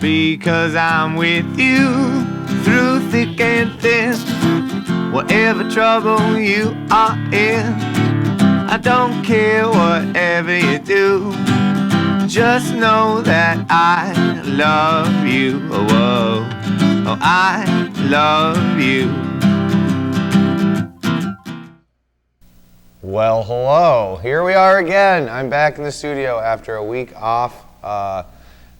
because I'm with you through thick and thin. Whatever trouble you are in, I don't care whatever you do. Just know that I love you. Oh, oh, oh, I love you. Well, hello. Here we are again. I'm back in the studio after a week off.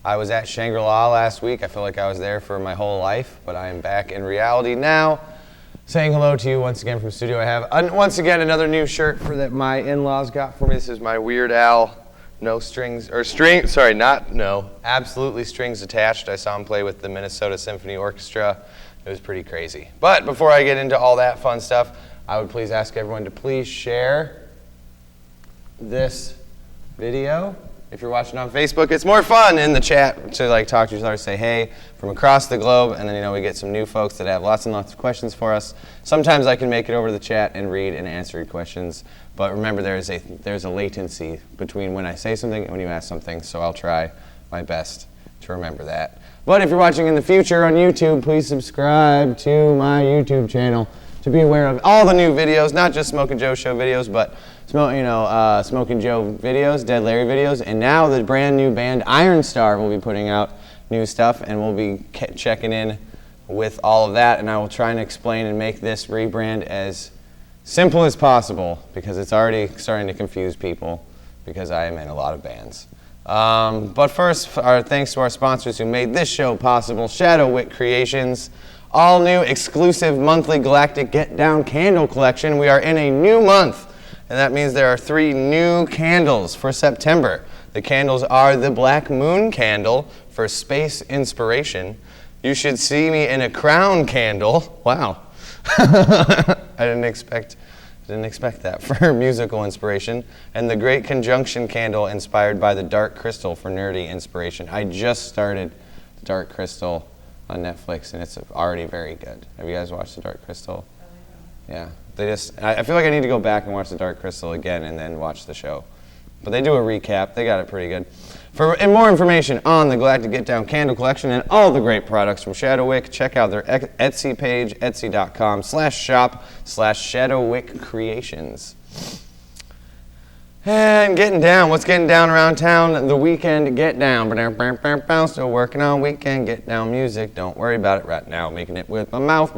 I was at Shangri-La last week. I feel like I was there for my whole life, but I am back in reality now. Saying hello to you once again from studio. I have once again another new shirt that my in-laws got for me. This is my Weird Al absolutely strings attached. I saw him play with the Minnesota Symphony Orchestra. It was pretty crazy. But before I get into all that fun stuff, I would please ask everyone to please share this video. If you're watching on Facebook, it's more fun in the chat to talk to each other, say hey from across the globe, and then we get some new folks that have lots and lots of questions for us. Sometimes I can make it over to the chat and read and answer your questions, but remember there's a latency between when I say something and when you ask something, so I'll try my best to remember that. But if you're watching in the future on YouTube, please subscribe to my YouTube channel to be aware of all the new videos, not just Smokin Joe Show videos, but Smokin Joe videos, Dead Larry videos, and now the brand new band Iron Star will be putting out new stuff, and we'll be checking in with all of that, and I will try and explain and make this rebrand as simple as possible because it's already starting to confuse people because I am in a lot of bands. But first, our thanks to our sponsors who made this show possible, Shadow Wick Creations, all new exclusive monthly Galactic Get Down candle collection. We are in a new month. And that means there are 3 new candles for September. The candles are the Black Moon candle for space inspiration. You should see me in a crown candle. Wow. I didn't expect that for musical inspiration. And the Great Conjunction candle inspired by the Dark Crystal for nerdy inspiration. I just started Dark Crystal on Netflix and it's already very good. Have you guys watched the Dark Crystal? Yeah. I feel like I need to go back and watch The Dark Crystal again and then watch the show. But they do a recap. They got it pretty good. And more information on the Galactic Get Down Candle Collection and all the great products from Shadow Wick, check out their Etsy page, etsy.com/shop/ShadowWickCreations. And getting down. What's getting down around town? The weekend get down. Still working on weekend get down music. Don't worry about it right now. Making it with my mouth.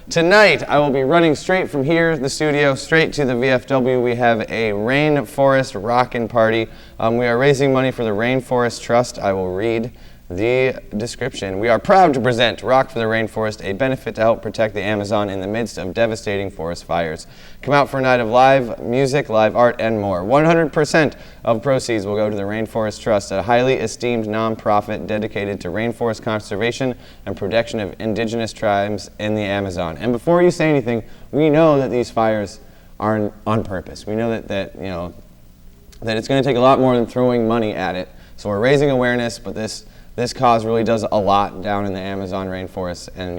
Tonight, I will be running straight from here, the studio, straight to the VFW. We have a Rainforest Rockin' Party. We are raising money for the Rainforest Trust. I will read the description. We are proud to present Rock for the Rainforest, a benefit to help protect the Amazon in the midst of devastating forest fires. Come out for a night of live music, live art, and more. 100% of proceeds will go to the Rainforest Trust, a highly esteemed nonprofit dedicated to rainforest conservation and protection of indigenous tribes in the Amazon. And before you say anything, we know that these fires are on purpose. We know that it's going to take a lot more than throwing money at it. So we're raising awareness, but this cause really does a lot down in the Amazon rainforest, and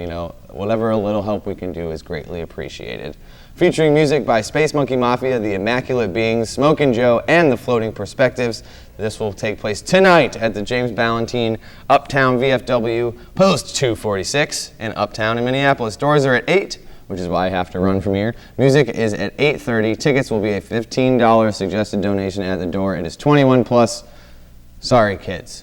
whatever a little help we can do is greatly appreciated. Featuring music by Space Monkey Mafia, The Immaculate Beings, Smokin Joe, and The Floating Perspectives. This will take place tonight at the James Ballantine Uptown VFW, Post 246 in Uptown in Minneapolis. Doors are at 8, which is why I have to run from here. Music is at 8:30. Tickets will be a $15 suggested donation at the door. It is 21 plus. Sorry, kids.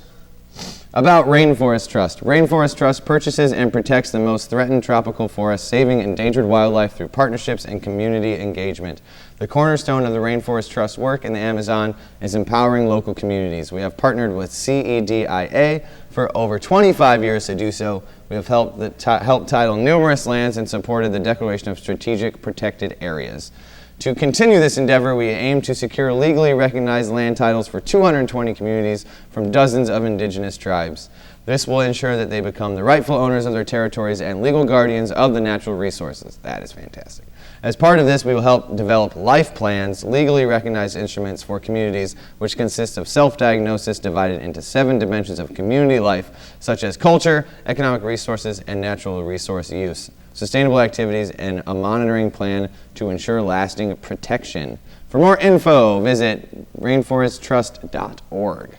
About Rainforest Trust. Rainforest Trust purchases and protects the most threatened tropical forests, saving endangered wildlife through partnerships and community engagement. The cornerstone of the Rainforest Trust work in the Amazon is empowering local communities. We have partnered with CEDIA for over 25 years to do so. We have helped title numerous lands and supported the Declaration of Strategic Protected Areas. To continue this endeavor, we aim to secure legally recognized land titles for 220 communities from dozens of indigenous tribes. This will ensure that they become the rightful owners of their territories and legal guardians of the natural resources. That is fantastic. As part of this, we will help develop life plans, legally recognized instruments for communities, which consist of self-diagnosis divided into 7 dimensions of community life, such as culture, economic resources, and natural resource use, sustainable activities, and a monitoring plan to ensure lasting protection. For more info, visit rainforesttrust.org.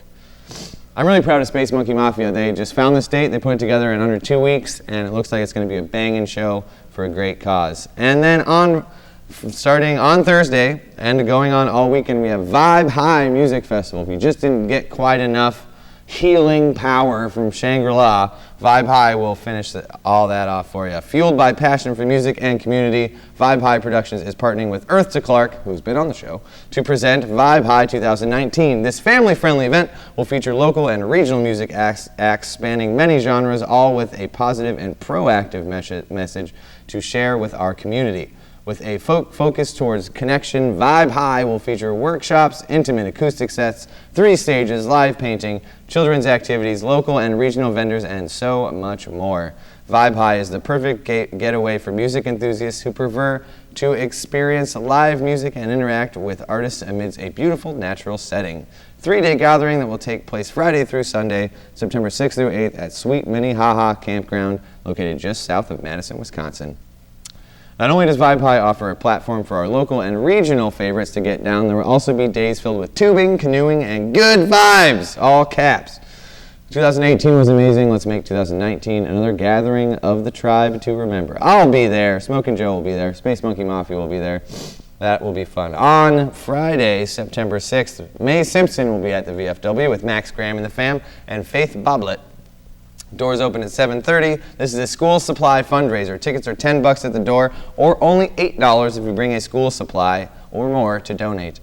I'm really proud of Space Monkey Mafia. They just found this date, they put it together in under 2 weeks, and it looks like it's going to be a banging show for a great cause. And then starting on Thursday and going on all weekend, we have Vibe High Music Festival. If you just didn't get quite enough healing power from Shangri-La, Vibe High will finish all that off for you. Fueled by passion for music and community, Vibe High Productions is partnering with Earth to Clark, who's been on the show, to present Vibe High 2019. This family-friendly event will feature local and regional music acts spanning many genres, all with a positive and proactive message to share with our community. With a focus towards connection, Vibe High will feature workshops, intimate acoustic sets, 3 stages, live painting, children's activities, local and regional vendors, and so much more. Vibe High is the perfect getaway for music enthusiasts who prefer to experience live music and interact with artists amidst a beautiful natural setting. 3-day gathering that will take place Friday through Sunday, September 6th through 8th at Sweet Minnehaha Campground, located just south of Madison, Wisconsin. Not only does Vibe High offer a platform for our local and regional favorites to get down, there will also be days filled with tubing, canoeing, and good vibes, all caps. 2018 was amazing. Let's make 2019 another gathering of the tribe to remember. I'll be there. Smokin Joe will be there. Space Monkey Mafia will be there. That will be fun. On Friday, September 6th, Mae Simpson will be at the VFW with Max Graham and the fam and Faith Boblet. Doors open at 7:30. This is a school supply fundraiser. Tickets are $10 at the door, or only $8 if you bring a school supply or more to donate.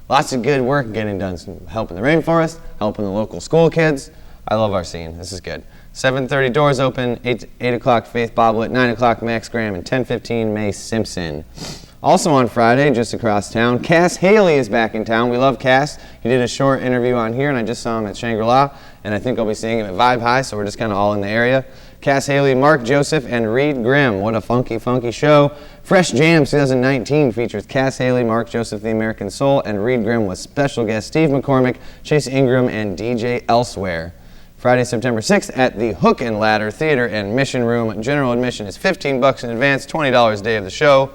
Lots of good work getting done. Helping the rainforest, helping the local school kids. I love our scene. This is good. 7:30 doors open. 8 o'clock Faith Boblet. 9 o'clock Max Graham, and 10:15 Mae Simpson. Also on Friday, just across town, Cass Haley is back in town. We love Cass. He did a short interview on here, and I just saw him at Shangri-La, and I think I'll be seeing him at Vibe High, so we're just kind of all in the area. Cass Haley, Mark Joseph, and Reed Grimm. What a funky, funky show. Fresh Jams 2019 features Cass Haley, Mark Joseph, The American Soul, and Reed Grimm with special guests Steve McCormick, Chase Ingram, and DJ Elsewhere. Friday, September 6th at the Hook and Ladder Theater and Mission Room. General admission is $15 in advance, $20 day of the show.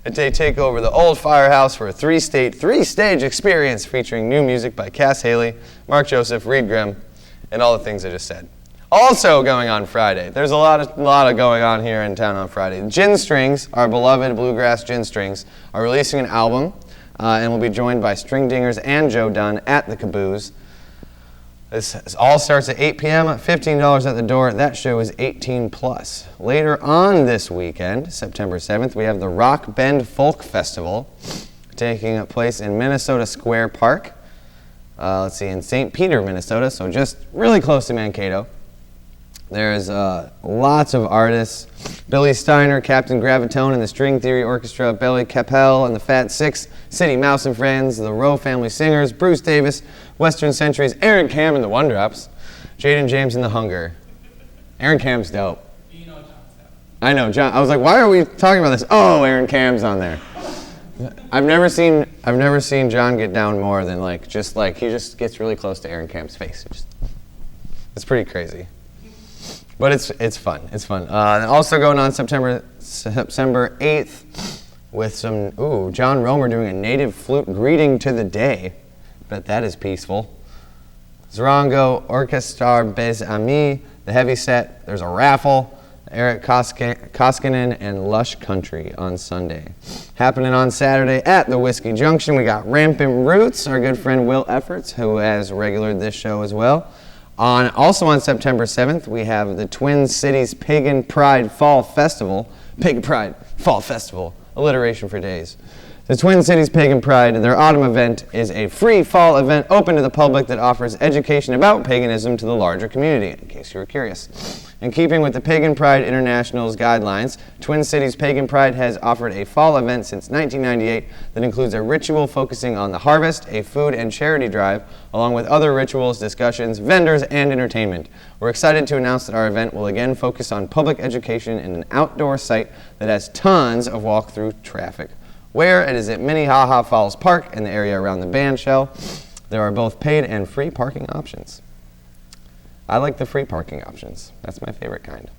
They take over the old firehouse for a 3-stage experience featuring new music by Cass Haley, Mark Joseph, Reed Grimm, and all the things I just said. Also going on Friday, there's a lot of going on here in town on Friday. Gin Strings, our beloved bluegrass Gin Strings, are releasing an album and will be joined by String Dingers and Joe Dunn at the Caboose. This all starts at 8 p.m., $15 at the door. That show is 18 plus. Later on this weekend, September 7th, we have the Rock Bend Folk Festival taking place in Minnesota Square Park. In St. Peter, Minnesota, so just really close to Mankato. There's lots of artists. Billy Steiner, Captain Gravitone and the String Theory Orchestra, Billy Capel and the Fat Six, City Mouse and Friends, the Rowe Family Singers, Bruce Davis, Western Centuries, Aaron Cam and the One Drops, Jaden James and the Hunger. Aaron Cam's dope. You know John's dope. I know, John. I was like, why are we talking about this? Oh, Aaron Cam's on there. I've never seen John get down more than he just gets really close to Aaron Cam's face. It's pretty crazy. But it's fun. It's fun. Also going on September 8th with some, John Romer doing a native flute greeting to the day. Bet that is peaceful. Zrango, Orchestra Bez Ami, the heavy set. There's a raffle. Eric Koskinen and Lush Country on Sunday. Happening on Saturday at the Whiskey Junction, we got Rampant Roots, our good friend Will Efforts, who has regulared this show as well. Also on September 7th, we have the Twin Cities Pagan Pride Fall Festival. Pagan Pride Fall Festival, alliteration for days. The Twin Cities Pagan Pride, their autumn event, is a free fall event open to the public that offers education about paganism to the larger community, in case you were curious. In keeping with the Pagan Pride International's guidelines, Twin Cities Pagan Pride has offered a fall event since 1998 that includes a ritual focusing on the harvest, a food and charity drive, along with other rituals, discussions, vendors, and entertainment. We're excited to announce that our event will again focus on public education in an outdoor site that has tons of walk-through traffic. Where it is at Minnehaha Falls Park and the area around the band shell, there are both paid and free parking options. I like the free parking options. That's my favorite kind.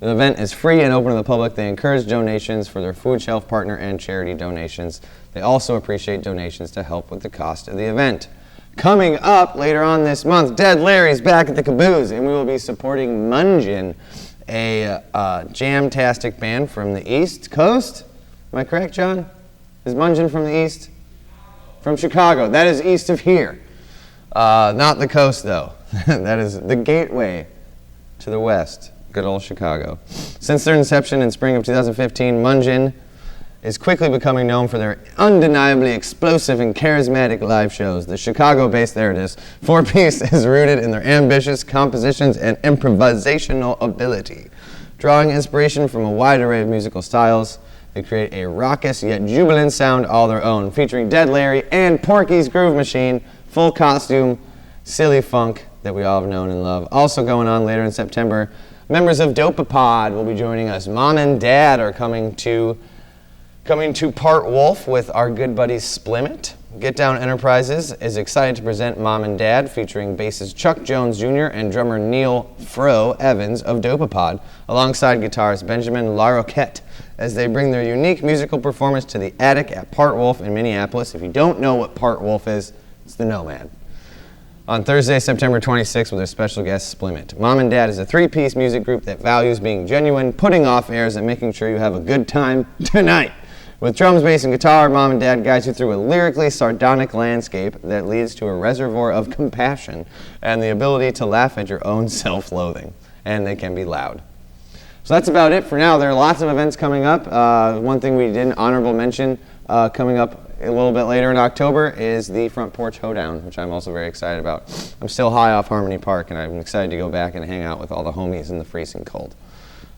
The event is free and open to the public. They encourage donations for their food shelf partner and charity donations. They also appreciate donations to help with the cost of the event. Coming up later on this month, Dead Larry's back at the Caboose, and we will be supporting Mungin, a jam-tastic band from the East Coast. Am I correct, John? Is Mungin from the East? From Chicago. That is east of here. Not the coast, though. That is the gateway to the west. Good old Chicago. Since their inception in spring of 2015, Mungin is quickly becoming known for their undeniably explosive and charismatic live shows. The Chicago-based, there it is, four-piece is rooted in their ambitious compositions and improvisational ability. Drawing inspiration from a wide array of musical styles, they create a raucous yet jubilant sound all their own, featuring Dead Larry and Porky's Groove Machine, full costume, silly funk that we all have known and love. Also going on later in September, members of Dopapod will be joining us. Mom and Dad are coming to Part Wolf with our good buddies Splimit. Get Down Enterprises is excited to present Mom and Dad, featuring bassist Chuck Jones Jr. and drummer Neil Fro Evans of Dopapod, alongside guitarist Benjamin LaRoquette, as they bring their unique musical performance to the Attic at Part Wolf in Minneapolis. If you don't know what Part Wolf is, it's the Nomad. On Thursday, September 26th, with their special guest Splimit. Mom and Dad is a three-piece music group that values being genuine, putting off airs, and making sure you have a good time tonight. With drums, bass, and guitar, Mom and Dad guides you through a lyrically sardonic landscape that leads to a reservoir of compassion and the ability to laugh at your own self-loathing. And they can be loud. So that's about it for now. There are lots of events coming up. One thing we didn't honorable mention coming up a little bit later in October is the Front Porch Hoedown, which I'm also very excited about. I'm still high off Harmony Park, and I'm excited to go back and hang out with all the homies in the freezing cold.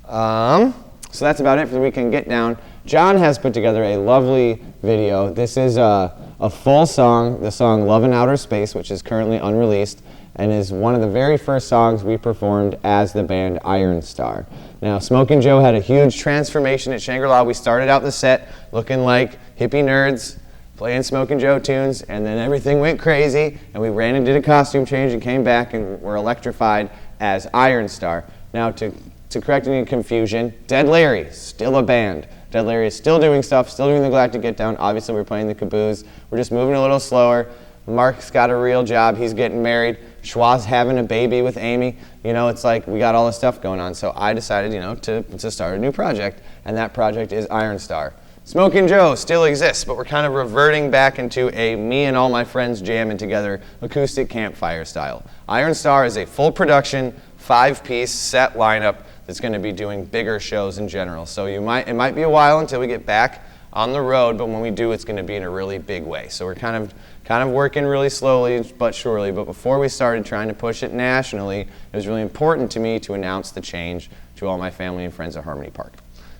So that's about it for the Weekend Get Down. John has put together a lovely video. This is a full song, the song Love in Outer Space, which is currently unreleased, and is one of the very first songs we performed as the band Iron Star. Now, Smokin Joe had a huge transformation at Shangri-La. We started out the set looking like hippie nerds, playing Smokin Joe tunes, and then everything went crazy, and we ran and did a costume change and came back and were electrified as Iron Star. Now, to correct any confusion, Dead Larry, still a band. Dead Larry is still doing stuff, still doing the Galactic Get Down. Obviously, we're playing the Caboose. We're just moving a little slower. Mark's got a real job. He's getting married. Schwa's having a baby with Amy. You know, it's like we got all this stuff going on. So I decided, you know, to start a new project, and that project is Iron Star. Smokin Joe still exists, but we're kind of reverting back into a me and all my friends jamming together acoustic campfire style. Iron Star is a full production, 5-piece set lineup that's going to be doing bigger shows in general. So it might be a while until we get back on the road, but when we do, it's going to be in a really big way. So we're kind of working really slowly but surely. But before we started trying to push it nationally, it was really important to me to announce the change to all my family and friends at Harmony Park.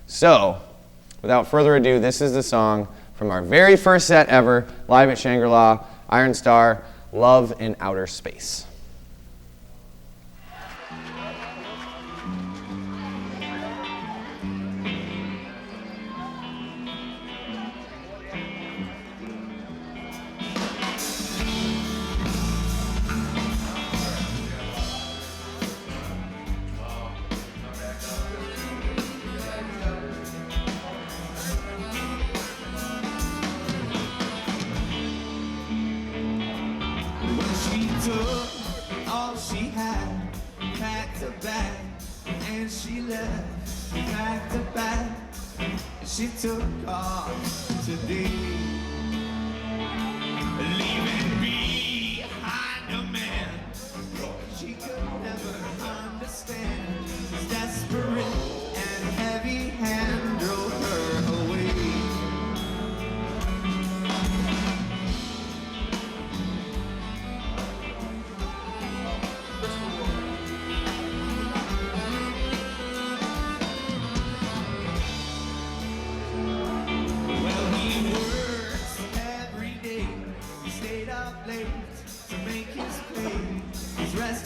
So, without further ado, this is the song from our very first set ever, live at Shangri-La, Iron Star, Love in Outer Space. All she had, packed a bag, and she left, packed a bag, and she took off today, leaving behind a man she could never understand. His desperate and heavy hand drove her away.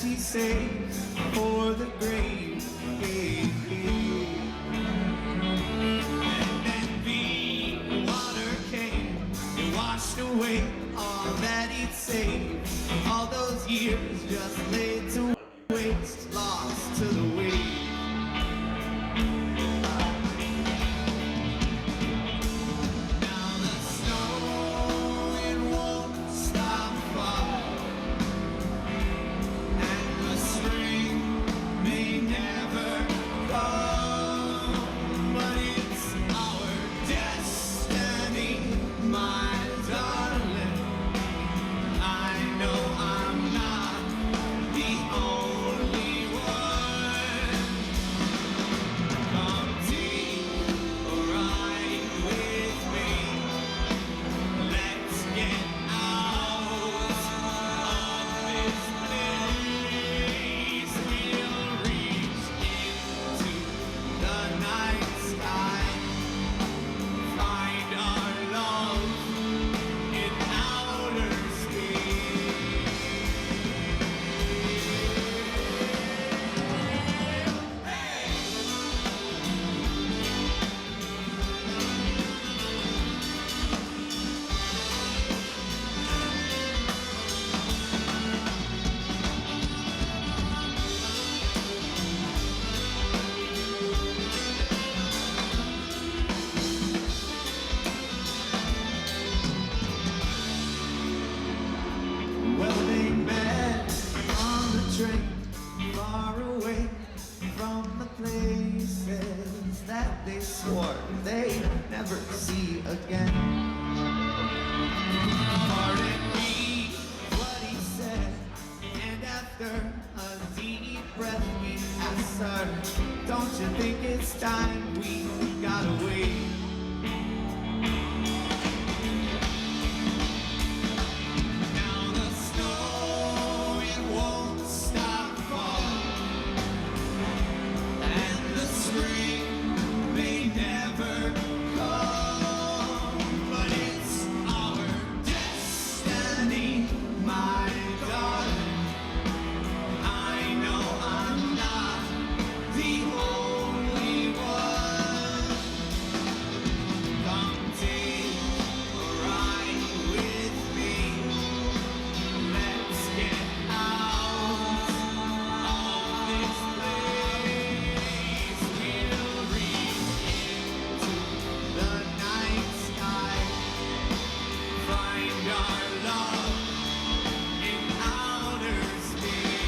He saves for the grave. And then the water came, it washed away all that he'd saved. All those years just laid to waste, lost to the wave. Now the snow, it won't stop falling. they never see again. Pardon me, what he said, and after a deep breath we asked her, don't you think it's time we got away? Now the snow, it won't stop falling, and the spring may never come, but it's our destiny, my darling. I know I'm not the only one. Come take a ride with me. Let's get out of this place. We'll reach into the night sky, find our love in outer space.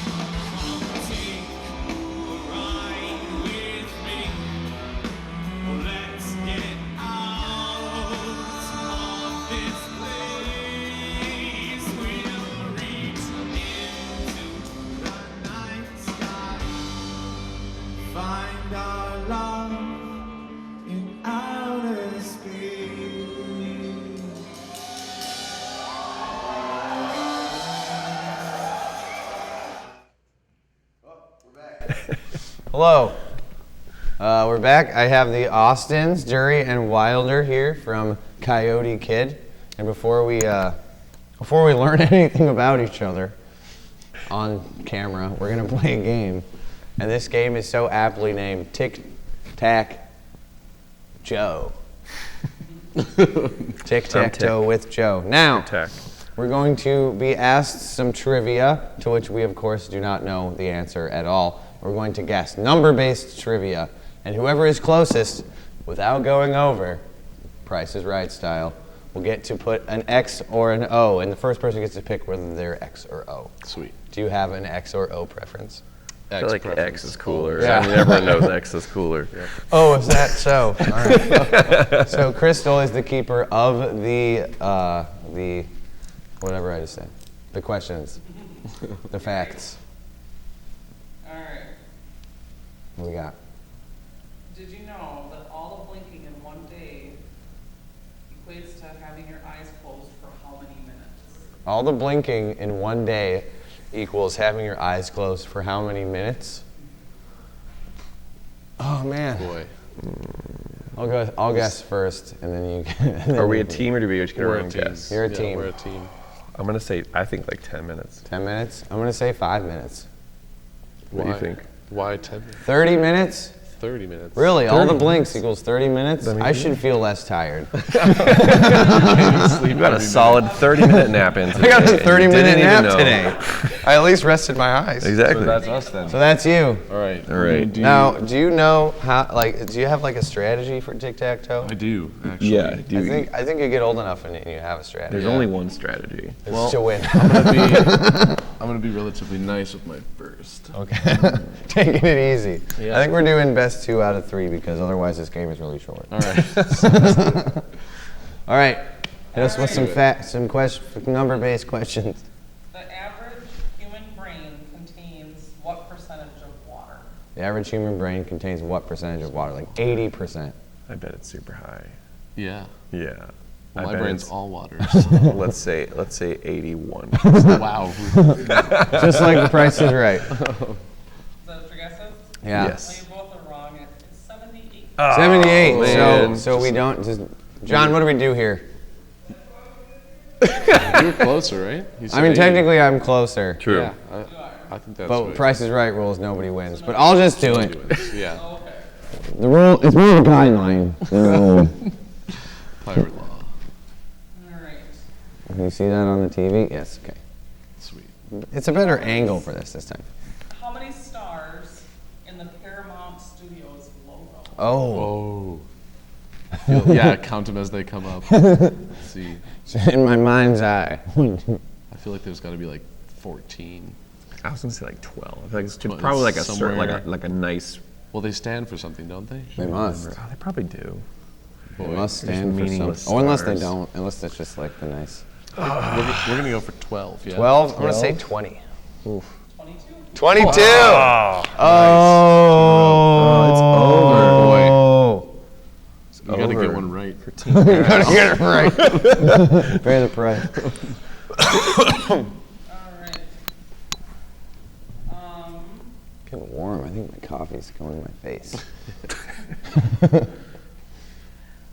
Take a ride with me. Let's get out of this place. We'll reach into the night sky, find our love in outer space. Hello. We're back. I have the Austins, Jury, and Wilder here from Coyote Kid. And before we learn anything about each other on camera, we're gonna play a game. And this game is so aptly named Tic Tac Joe. Tic Tac Toe with Joe. Now, Tac. we're going to be asked some trivia, to which we, of course, do not know the answer at all. We're going to guess number-based trivia, and whoever is closest, without going over, Price is Right style, will get to put an X or an O, and the first person gets to pick whether they're X or O. Sweet. Do you have an X or O preference? I feel like X is cooler. Yeah. I mean, everyone knows X is cooler. Yeah. Oh, is that so? All right. So Crystal is the keeper of the whatever I just said, the questions, the facts. All right. What we got? Did you know that all the blinking in one day equates to having your eyes closed for how many minutes? All the blinking in one day equals having your eyes closed for how many minutes? Oh man. Boy. I'll guess first, and then you. And then Are we you a team or do we each get our We're a own team. guess? You're a Yeah, team. we're a team. I'm gonna say I think like 10 minutes. 10 minutes? I'm gonna say 5 minutes. What do you think? Why 10 minutes? 30 minutes? 30 minutes. Really? All the 30 blinks equals 30 minutes? That means I you- should feel less tired. You got a solid 30-minute nap in today. I got a and you 30-minute didn't even nap know. today. I at least rested my eyes. Exactly. So that's us then. So that's you. All right. All right. Now, do you know how? Like, do you have like a strategy for tic-tac-toe? I do, actually. Yeah. I think you get old enough and you have a strategy. There's only one strategy. It's to win. I'm gonna be relatively nice with my first. Okay. Taking it easy. Yeah. I think we're doing best 2 out of 3 because otherwise this game is really short. All right. All right. Hit us with some number-based questions. The average human brain contains what percentage of water? The average human brain contains what percentage of water? Like 80%. I bet it's super high. Yeah. Yeah. Well, I my bet brain's it's- all water. let's say 81. Wow. Just like the Price is Right. Is that what your guess is? Yeah. Yes. Well, you both are wrong. It's 78. 78. man. So we don't just. John, what do we do here? You're closer, right? You I said mean, 80. technically, I'm closer. True. Yeah, I think that's But right. Price is Right rules, nobody wins. But I'll just do it. Yeah. Oh, okay. The rule, it's more of a guideline. Pirate law. All right. Can you see that on the TV? Yes, okay. Sweet. It's a better angle for this time. How many stars in the Paramount Studios logo? Oh. Oh. Yeah, count them as they come up. Let's see. In my mind's eye. I feel like there's got to be like 14. I was gonna say like 12. I feel like it's 12, probably like a somewhere certain, like a nice. Well, they stand for something, don't they? They must. Oh, they probably do. They must stand for meaningless something. Or unless they stars. don't. Unless it's just like the nice. We're going to go for 12, yeah? 12? I'm gonna say 20. 22? 22! Oh, Oh, it's over. Oh. You got to get one right. You gotta get it right. Pay the price. All right. Getting warm. I think my coffee's going in my face.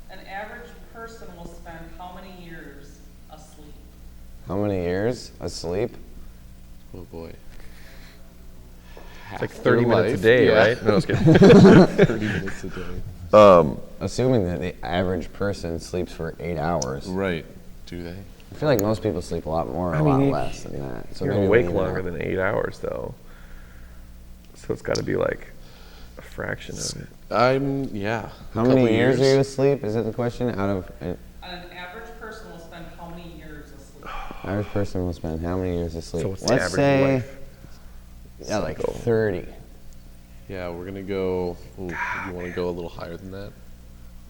An average person will spend how many years asleep? How many years asleep? Oh, boy. It's like 30 minutes a day, right? No, I was kidding. 30 minutes a day. Assuming that the average person sleeps for 8 hours. Right. Do they? I feel like most people sleep a lot more, or a lot less than that. So You're maybe awake we longer know. than 8 hours, though. So it's got to be like a fraction of it. Yeah. How a many couple years are you asleep? Is that the question? Out of An average person will spend how many years asleep? average person will spend how many years asleep? So what's the Let's average say, life? yeah, like cycle? 30. Yeah, we're going to go. Ooh, you want to go a little higher than that?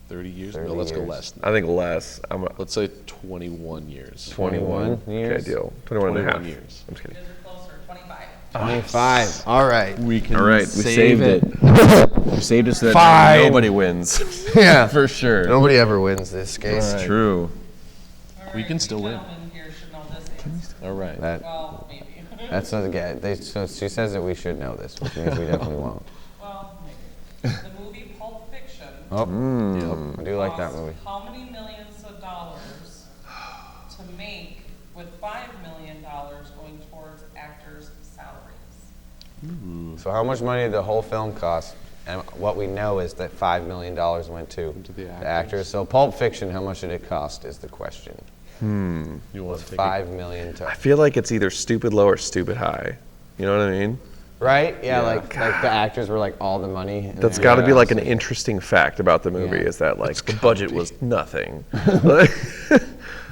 30 years? 30 No, let's go years. less. I think less. I'm Let's say 21 years. 21. 21 years? Okay, deal. 21 and a half. 21 years. I'm just kidding. Is it closer? 25. 25. All right. We can All right, we saved it. We saved it so that Fine. nobody wins. Yeah. For sure. Nobody ever wins this case. It's true. All We right, can you still win. gentlemen here should know this answer. All right. That, Well, maybe. that's not the so she says that we should know this, which means we definitely won't. Well, maybe. The movie Pulp Fiction Oh, Yep. I do like that cost movie. how many millions of dollars to make, with $5 million going towards actors' salaries? So how much money did the whole film cost? And what we know is that $5 million went to the the actors. actors. So Pulp Fiction, how much did it cost is the question. You want Was to take 5 million to I feel like it's either stupid low or stupid high. You know what I mean? right? Yeah, like the actors were like all the money. and That's they- got to be like an interesting fact about the movie Yeah. is that like the budget was nothing. I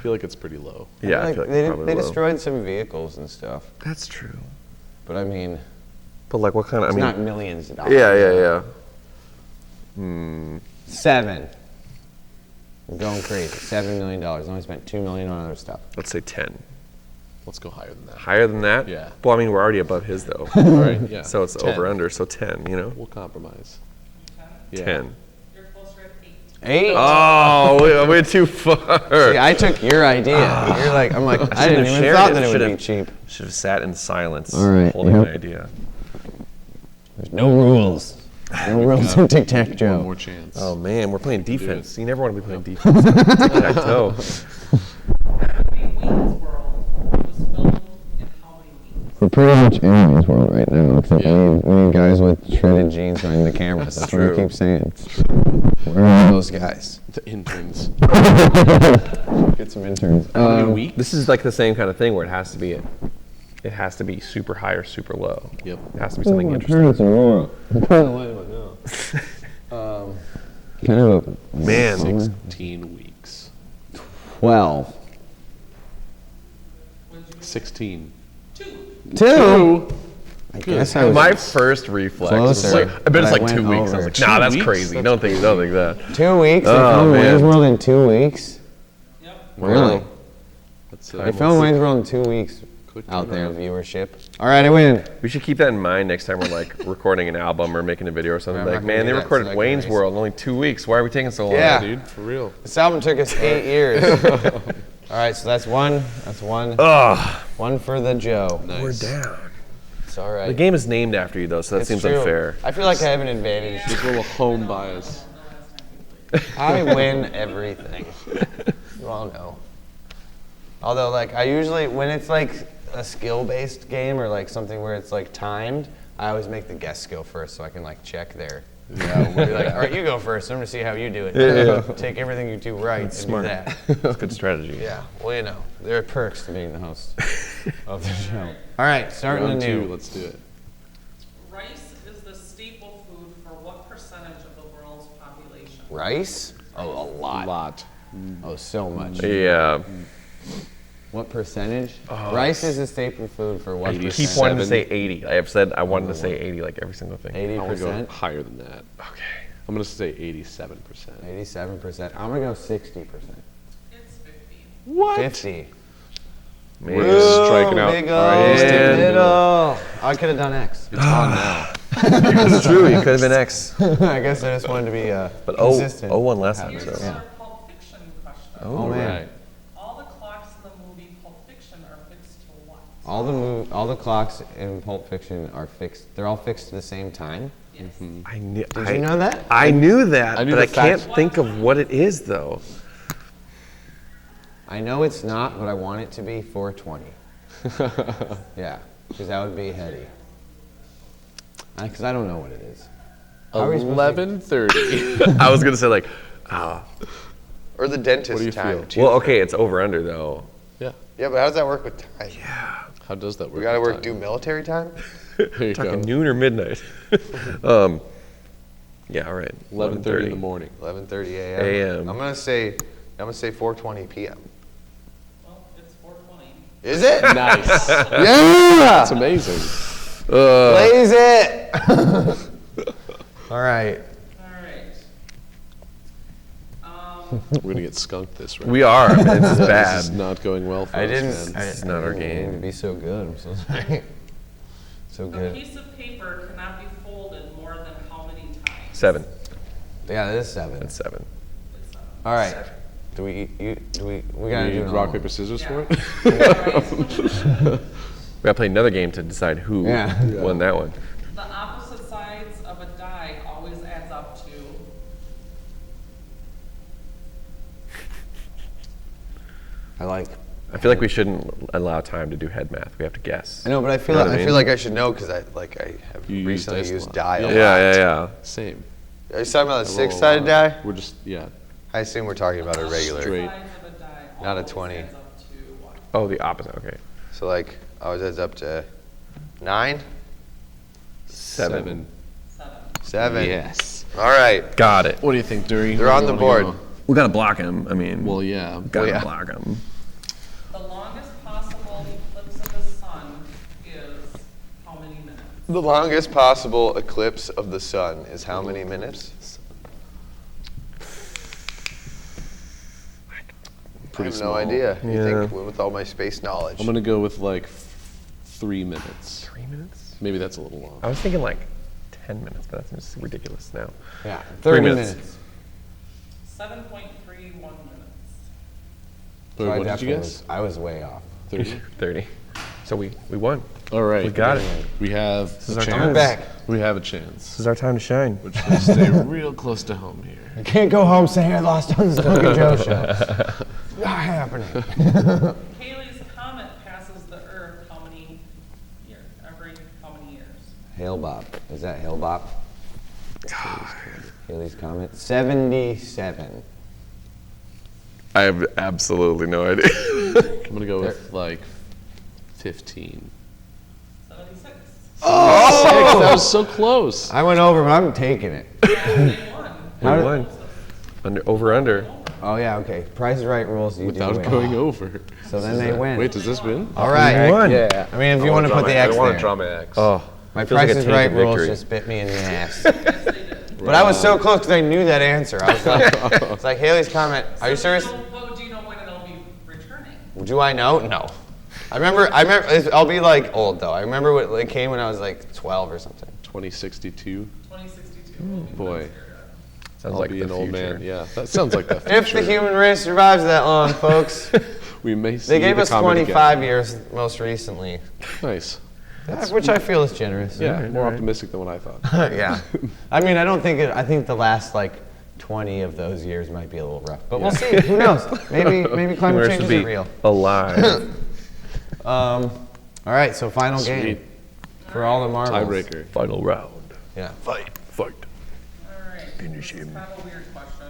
feel like it's pretty low. Yeah, I like, feel like they, probably they low. destroyed some vehicles and stuff. That's true. But I mean, But like what kind of? it's I mean, not millions of dollars. yeah. 7. We're going crazy. $7 million. Only spent $2 million on other stuff. Let's say 10. Let's go higher than that. Higher than that? Yeah. Well, I mean, we're already above his though. All right. Yeah. So it's 10. over under. So 10. You know, We'll compromise. 10? Yeah. 10. You're closer at 8. 8. Oh, we went too far. See, I took your idea. You're like, I'm like, I didn't have even shared thought it. that it would Should've- be cheap. Should have sat in silence, All right, holding yep. my idea. There's no rules. No rules in One tic-tac-toe. more chance. Oh man, we're playing defense. it. You never want to be playing defense. Tic-tac-toe. The movie Wayne's World was filmed in how many weeks? We're pretty much in Wayne's World right now, except Yeah. we need guys with shredded jeans behind the cameras. That's what I true. keep saying. Where are those guys? The interns. Get some interns. weeks? This is like the same kind of thing where it has to be super high or super low. Yep. It has to be something interesting. Parents are rural. Kind of a Man, 16 weeks. 12. 16. 2? I guess I was my first reflex was Closer, like, I but bet it's I like went 2 weeks. I was over. like, nah, that's 2 weeks? crazy. That's Don't think that. 2 weeks. They Oh, filmed man. Wayne's World in 2 weeks. Yep. Really? That's They filmed Wayne's World in 2 weeks. quick Out there, turnaround. viewership. All right, I win. We should keep that in mind next time we're like recording an album or making a video or something. I'm not Like, gonna man, do they that, recorded so I can Wayne's erase World in only 2 weeks. Why are we taking so long? Yeah. Dude, for real. This album took us 8 years. All right, so that's one. That's one. Ugh, One for the Joe. Nice. we're down. It's all right. The game is named after you though, so that It's seems true. unfair. I feel like I have an advantage. Just a little home bias. I win everything. You all know. Although, like, I usually, when it's like a skill-based game or like something where it's like timed, I always make the guess skill first so I can like check their Yeah, we'll be like, all right, you go first. I'm gonna see how you do it. Yeah. Take everything you do right and Smart. do that. That's good strategy. Yeah, well, you know, there are perks to being the host of the show. All right, starting Round anew. 2, let's do it. Rice is the staple food for what percentage of the world's population? Rice? Oh, a lot. Lot. Oh, so much. Yeah. What percentage? Rice is a staple food for what I keep percent? wanting to say 80. I have said I wanted to say 80 like every single thing. 80%? Higher than that. Okay. I'm gonna say 87%. 87%. I'm gonna go 60%. It's 50. What? 50. Man. We're striking out. Big All right, he's taking the middle. middle. I could have done X. It's on now. It's true. You could have been X. I guess I just wanted to be But consistent. 0-1 last time, Here's so. another Pulp Fiction question. Oh, man. Right. All the clocks in the movie Pulp Fiction are fixed to what? All the clocks in Pulp Fiction are fixed. They're all fixed at the same time. Yes. I knew. Did you know that? I knew that, I knew but I the can't fact- think of what it is though. I know it's not, but I want it to be 420. Yeah, because that would be heady. Because I don't know what it is. How are we supposed to- 11:30. I was gonna say like, Or the dentist What do you time. feel? well, okay, it's over under though. Yeah. Yeah, but how does that work with time? How does that work? We gotta with work time? do military time? There you Talking go. noon or midnight. Yeah, all right. 11:30 in the morning. 11:30 a.m. A.m.. I'm gonna say 4:20 p.m. Well, it's 4:20. Is it? Nice. Yeah. That's amazing. Blaze it. All right. All right. We're gonna get skunked this round. We are. It's This is bad. not going well for I us, didn't. man. This is not our I didn't mean game. to be so good. I'm so sorry. So A good. piece of paper cannot be folded more than how many times? 7. Yeah, that is 7. That's 7. It's All right. Do we gotta do it rock all. paper scissors for Yeah. it? We gotta play another game to decide who Yeah. won that one. The opposite sides of a die always adds up to. I like. I feel like we shouldn't allow time to do head math. We have to guess. I know, but I feel You know like what I I feel mean? like I should know because I have You use recently dice a used lot. die a lot. Yeah. Same. Are you talking about the 6-sided die? We're just, yeah. I assume we're talking about a regular. Straight. Sides of a die Not a always 20. adds up to what? Oh, the opposite. Okay. So like, ours adds up to 9, 7. 7. Yes. All right. Got it. What do you think, Dury? They're Where on do the you wanna board. go? We gotta block him. I mean, Well, yeah. gotta yeah. block him. The longest possible eclipse of the sun is how many minutes? The longest possible eclipse of the sun is how many minutes? I have small. no idea. You Yeah. think with all my space knowledge? I'm gonna go with like 3 minutes. 3 minutes? Maybe that's a little long. I was thinking like 10 minutes, but that's just ridiculous now. Yeah, 3 30 minutes. minutes. 7.31 minutes. So What I did you definitely guess? I was way off. 30. 30. So we won. All right. We got it. We have is a our chance. time. back. We have a chance. This is our time to shine. We're just gonna stay real close to home here. I can't go home saying I lost on the Smokin Joe Show. Not happening. Halley's Comet passes the Earth how many years? Every how many years? Hale-Bopp. Is that Hale-Bopp? Halley's Comet. 77. I have absolutely no idea. I'm gonna go with like 15. 76. Oh! That was so close. I went over, but I'm taking it. They won. How We did- won. Over under. Oh yeah, okay. Price is Right rules. You Without do win. going over. So then they win. Wait, does this win? All right. We won. Yeah. I mean, if you want to put the X there. my X. Oh, My feels like Price a is tainted Right rules victory. just bit me in the ass. But I was so close because I knew that answer. I was like, it's like Halley's Comet. Are you serious? But do you know when it'll be returning? Do I know? No. I remember. I'll be like old though. I remember what it came when I was like 12 or something. 2062. 2062. will be Boy. next year. Sounds I'll like be the an old future. man. Yeah, that sounds like the future. If the human race survives that long, folks. We may see They gave the us comet 25 again. years most recently, Nice. which I feel is generous. Yeah, more optimistic than what I thought. Yeah. I mean, I think the last like 20 of those years might be a little rough, but we'll see. Who knows? Maybe climate Where change should isn't be real. alive. All right, so final game Sweet. for all the marbles. Tiebreaker. Final round. Yeah. Fight. All This is kind of a weird question.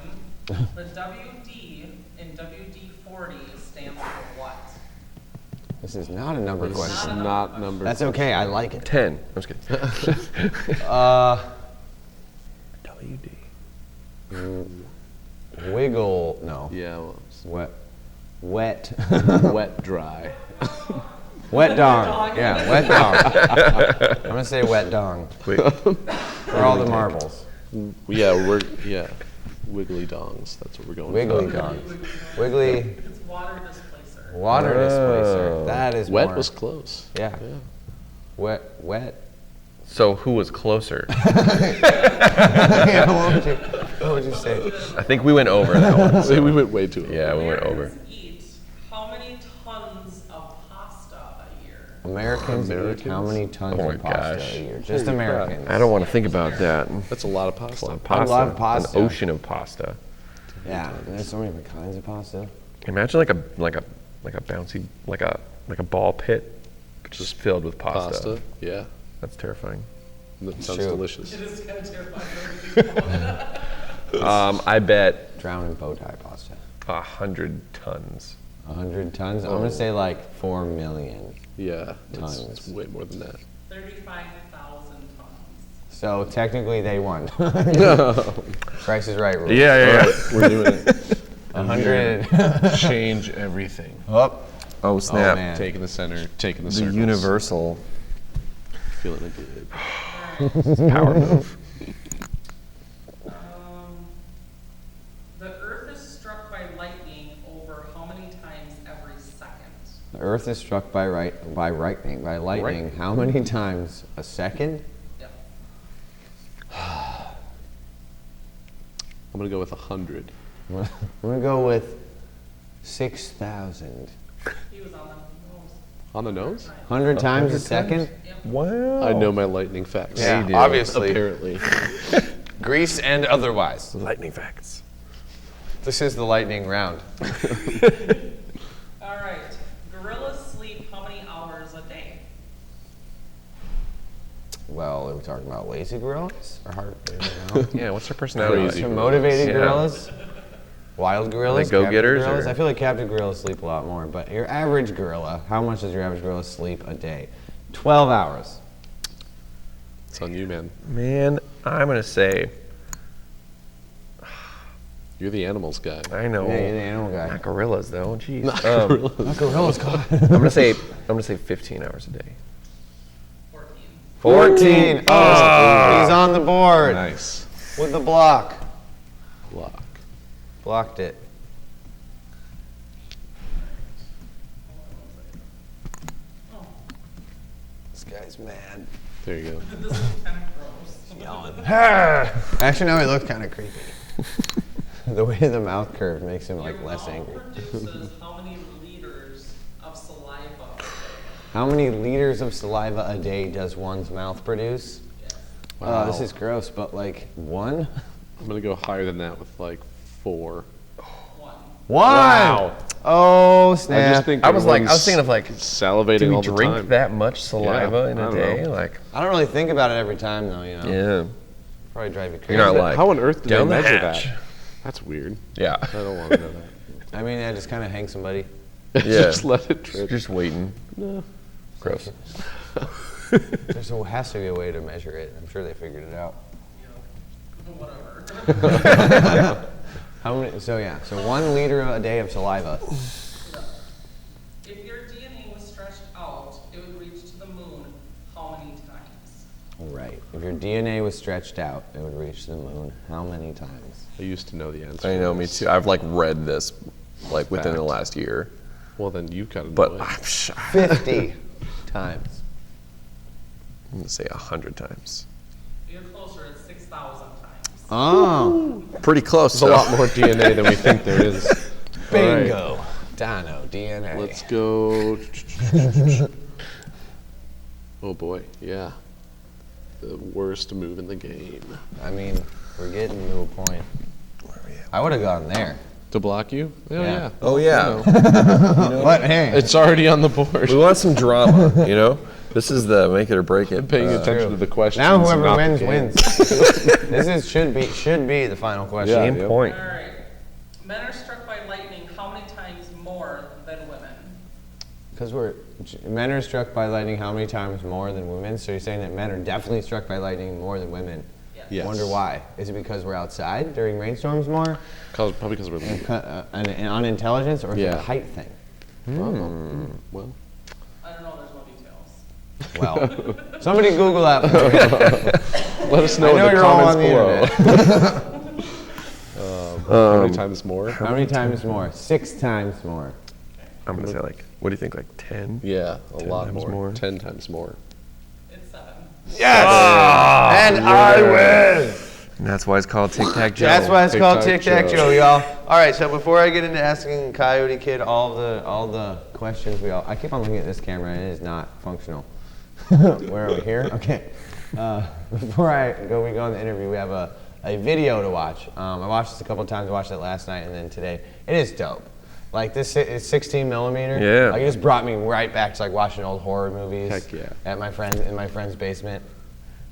The WD in WD-40 stands for what? This is not a number question. Not number. That's okay. I like it. 10. I'm just kidding. WD. Wiggle. No. Yeah, well, Wet. wet, dry. Wet dong. Yeah, wet dong. I'm gonna say wet dong Wait. for all the marbles. Yeah, wiggly dongs. That's what we're going Wiggly for. dong. Wiggly It's water displacer. water displacer. That is Wet more. was close. Yeah. Wet. So who was closer? Yeah, what would you say? I think we went over that one. We went way too. Yeah, we went over. Americans eat how many tons of pasta a year? Americans eat how many tons Oh my of pasta gosh. a year? Just Holy crap. Americans. I don't want to think about that. That's a lot of pasta. A lot of pasta. love pasta. An ocean of pasta. Yeah, and there's so many different kinds of pasta. Imagine like a bouncy like a ball pit, just filled with pasta. Pasta. Yeah, That's terrifying. that sounds true. delicious. It is kind of terrifying. I bet Drowning bow tie pasta. 100 tons. 100 tons? I'm gonna say like 4 million. Yeah, it's Tons. way more than that. 35,000 tons. So technically they won. Price is right rule. Yeah. We're doing it. 100. Change everything. Up. Oh Oh snap! man. Taking the center, taking the The circles. universal Feeling it good. power move. The Earth is struck by lightning over how many times every second? The Earth is struck by lightning. How many times a second? Yep. I'm gonna go with 100. I'm gonna go with 6,000. He was on the nose. On the nose? 100 times a second? Wow. I know my lightning facts. Yeah, you do. obviously. Apparently. Greece and otherwise. Lightning facts. This is the lightning round. All right. Gorillas sleep how many hours a day? Well, are we talking about lazy gorillas or hard? No. Yeah, what's their personality? Crazy. So motivated Yeah. gorillas? Wild gorillas? go-getters, captive gorillas? or- I feel like captive gorillas sleep a lot more, but your average gorilla, how much does your average gorilla sleep a day? 12 hours. It's on you, man. Man, I'm gonna say You're the animals guy. I know. Yeah, you're the animal guy. Not gorillas though. Jeez. Not gorillas, God. I'm gonna say 15 hours a day. 14. 14. Oh, he's on the board Nice. with the block. Block. Blocked it. This guy's mad. There you go. This is kind of gross. Actually, no, he looked kind of creepy. The way the mouth curve makes him like less angry. Produces how many liters of saliva a day? How many liters of saliva a day does one's mouth produce? Wow. This is gross, but like one? I'm gonna go higher than that with like 4. One. One! Oh, I snap. just think I was everyone's thinking of like, salivating do we all the drink time. that much saliva Yeah, in I a don't day? know. Like, I don't really think about it every time though, you know. yeah. Probably drive you crazy. You're not like, How on earth do they down the measure hatch. that? That's weird. Yeah. I don't want to know that. I mean, I just kind of hang somebody. Yeah. Just let it drip. Just waiting. No. Gross. There has to be a way to measure it. I'm sure they figured it out. Whatever. How many? So 1 liter a day of saliva. If your DNA was stretched out, it would reach to the moon how many times? Right. If your DNA was stretched out, it would reach the moon. How many times? I used to know the answer. I know, me too. I've like read this like within the Fact. last year. Well, then you've got to know But it. I'm sure. 50 times. I'm gonna say 100 times. You're closer at 6,000 times. Oh, Pretty close. There's a lot more DNA than we think there is. bingo. Dino DNA. Let's go. Oh boy, yeah. The worst move in the game. I mean, we're getting to a point. I would have gone there. To block you? Oh, Yeah. yeah. Oh yeah. But hey, It's already on the board. We want some drama, you know? This is the make it or break it. Paying attention to the questions. Now whoever not the wins game. wins. should be the final question. Yeah. Game point. All right. Men are struck by lightning how many times more than women? Because men are struck by lightning how many times more than women? So you're saying that men are definitely struck by lightning more than women? Yes. Wonder why? Is it because we're outside during rainstorms more? Probably because we're. And on intelligence, or is it Yeah. a height thing? Well, I don't know, there's no details. Well, somebody Google that. let us know I know in the you're all on comments the below. internet. How many times more? How many times more? 6 times more. I'm gonna say like, what do you think? Like 10? Yeah, a 10 lot times more. more. 10 times more. It's 7. Yes! And I win! And that's why it's called Tic Tac Joe. That's why it's called Tic Tac Tic-Tac-Joe. Joe, y'all. All right, so before I get into asking Coyote Kid all the questions I keep on looking at this camera and it is not functional. Where are we here? Okay. Before we go in the interview, we have a video to watch. I watched this a couple times. I watched it last night and then today. It is dope. Like this is 16 millimeter. Yeah. Like it just brought me right back to like watching old horror movies. Heck yeah. In my friend's basement.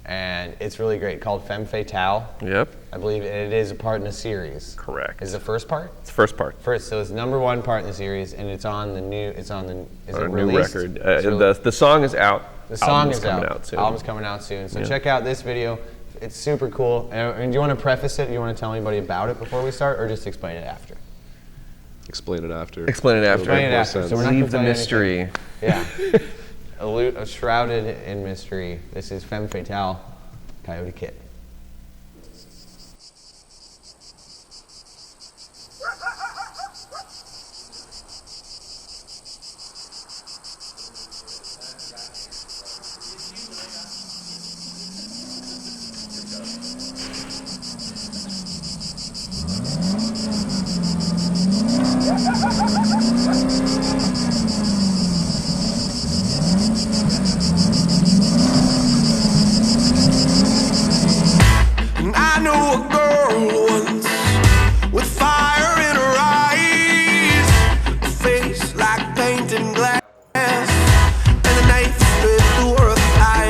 And it's really great, called Femme Fatale. Yep. I believe it is a part in a series. Correct. Is it the first part? It's the first part. First, so it's #1 part in the series, and it's on the new. Is Our it new released? record. It's The song is out. the song Album's is coming out soon. Album's coming out soon. So Yeah. check out this video. It's super cool. And do you want to preface it? Do you want to tell anybody about it before we start, or just explain it after? Explain it after. Explain it after. Explain it more after. sense. So we're not Leave the gonna tell you mystery. anything. Yeah. Shrouded in mystery. This is Femme Fatale, Coyote Kid. And I know a girl once with fire in her eyes, a face like painted glass, and a knife straight through her thigh.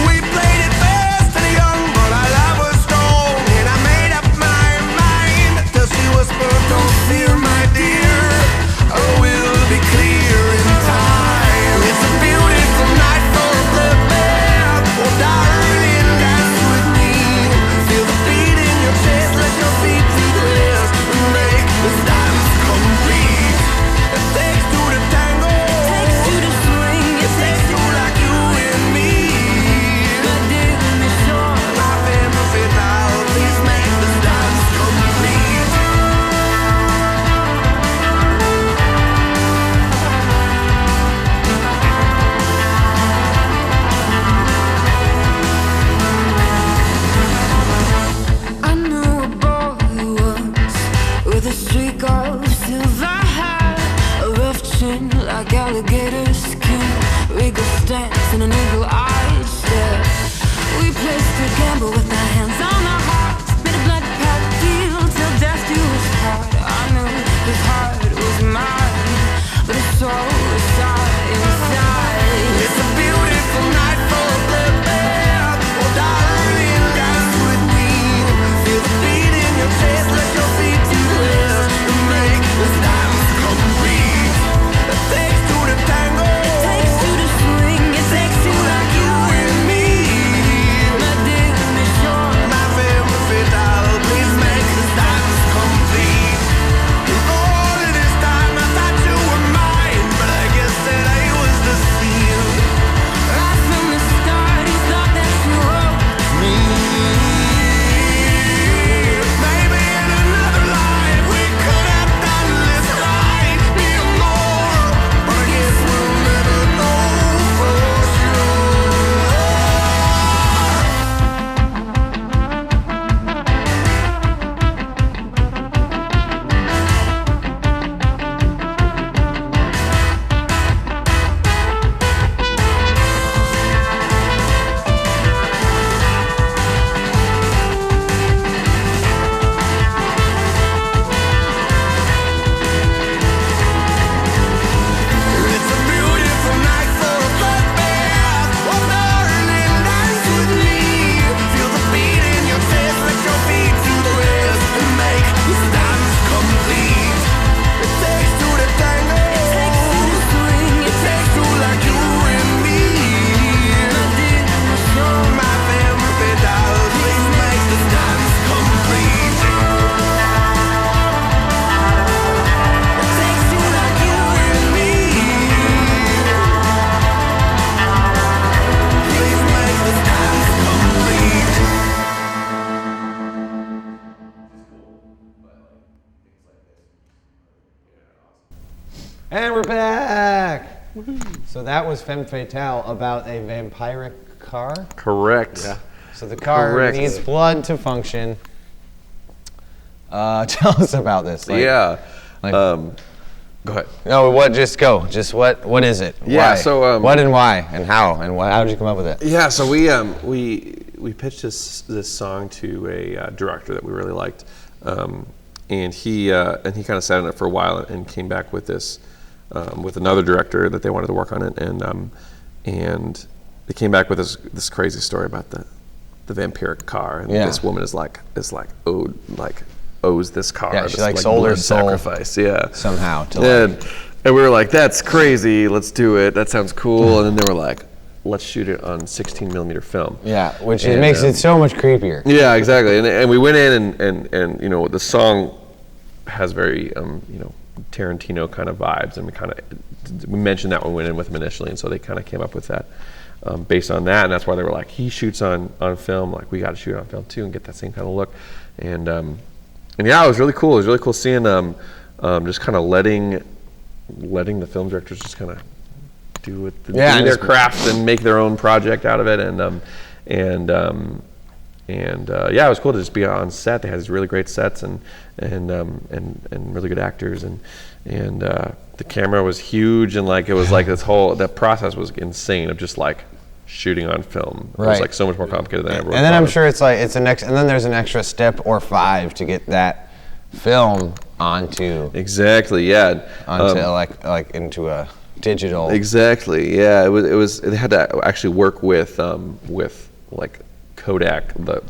We played it fast and young, but our love was strong, and I made up my mind till she whispered, "Don't fear, my dear, oh, we'll be clear in time." It's a beautiful night for a bloodbath, oh darling, dance with me. Feel the beat in your chest. And we're back! So that was Femme Fatale about a vampiric car? Correct. Yeah. So the car Correct. needs blood to function. Tell us about this. Yeah. Like, Go ahead. no, what? Just go. Just what is it? Yeah, Why? so, what and why and how and how did you come up with it? Yeah, so we pitched this song to a director that we really liked, and he kind of sat on it for a while and came back with this with another director that they wanted to work on it, and they came back with this crazy story about the vampiric car, and this woman is owes this car. Yeah, this, she like sold her blood soul sacrifice. Yeah, somehow to and we were like, that's crazy. Let's do it. That sounds cool. And then they were like, let's shoot it on 16 millimeter film. Yeah, which makes it so much creepier. Yeah, exactly. And we went in and you know, the song has very Tarantino kind of vibes, and we mentioned that when we went in with them initially, and so they kind of came up with that based on that, and that's why they were like, he shoots on film, like we got to shoot on film too and get that same kind of look, and yeah, it was really cool. It was really cool seeing just kind of letting the film directors just kind of do their craft and make their own project out of it, and yeah, it was cool to just be on set. They had these really great sets and really good actors, and the camera was huge, and like it was like that process was insane of just like shooting on film. It was like so much more complicated than I ever. And then I'm sure it's like and then there's an extra step or 5 to get that film onto like into a digital. Exactly. Yeah. It had to actually work with like Kodak, the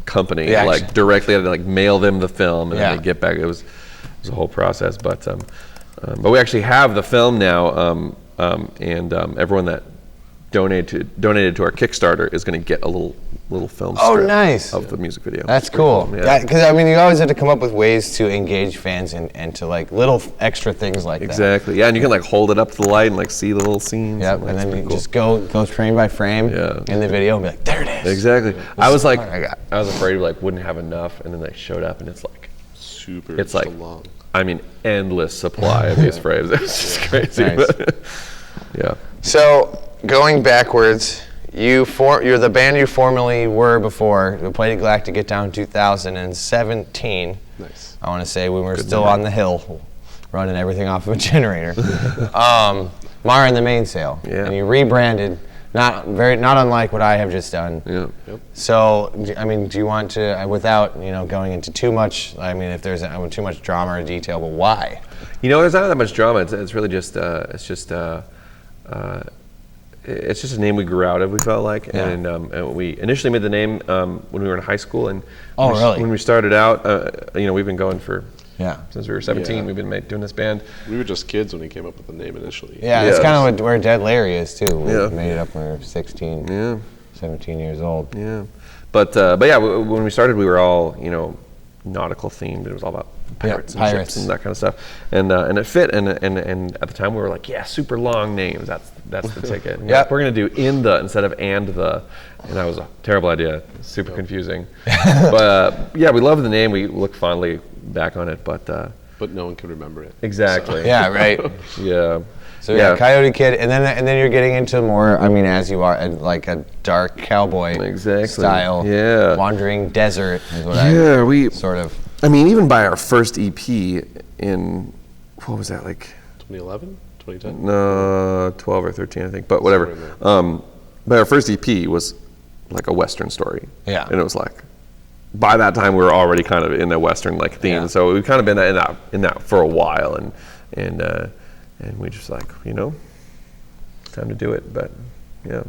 company, like directly. Had to like mail them the film and then they get back. It was a whole process, but we actually have the film now, and everyone that donated to our Kickstarter is going to get a little film strip of the music video. That's cool. Because I mean, you always have to come up with ways to engage fans and to like little extra things like that. Exactly. Yeah, and you can like hold it up to the light and like see the little scenes. Yep, and then you just go frame by frame in the video and be like, there it is. Exactly. I was like, I was afraid we like wouldn't have enough, and then they showed up, and it's like super. It's like long. I mean, endless supply of these frames. It was just crazy. Yeah. So going backwards, you're the band you formerly were before. We played at Galactic Get Down 2017. Nice. I want to say we were still on the hill, running everything off of a generator. Mara and the Mainsail. Yeah. And you rebranded, not unlike what I have just done. Yeah. Yep. So, I mean, do you want to, without going into too much, I mean, if there's too much drama or detail, but why? There's not that much drama. It's really just it's just a name we grew out of. We felt like, and we initially made the name when we were in high school, and when we started out, we've been going for since we were 17. Yeah. We've been doing this band. We were just kids when we came up with the name initially. Yeah, that's kind of where Dead Larry is too. We made it up when we were 16, 17 years old. Yeah, but yeah, when we started, we were all nautical themed. It was all about pirates and ships and that kind of stuff, and it fit. And at the time, we were like, super long names. That's the ticket. We're gonna do in the instead of and the, and that was a terrible idea. Super confusing. But we love the name. We look fondly back on it, but no one can remember it. Exactly. So. Yeah. Right. Yeah. So Coyote Kid, and then you're getting into more. I mean, as you are, like a dark cowboy style. Yeah. Wandering desert is what we sort of. I mean, even by our first EP in what was that, like 2011, 2010? No, 12 or 13, I think. But whatever. But our first EP was like a Western story. Yeah. And it was like, by that time we were already kind of in the Western like theme. Yeah. So we've kind of been in that for a while, and we just like, time to do it. But yeah.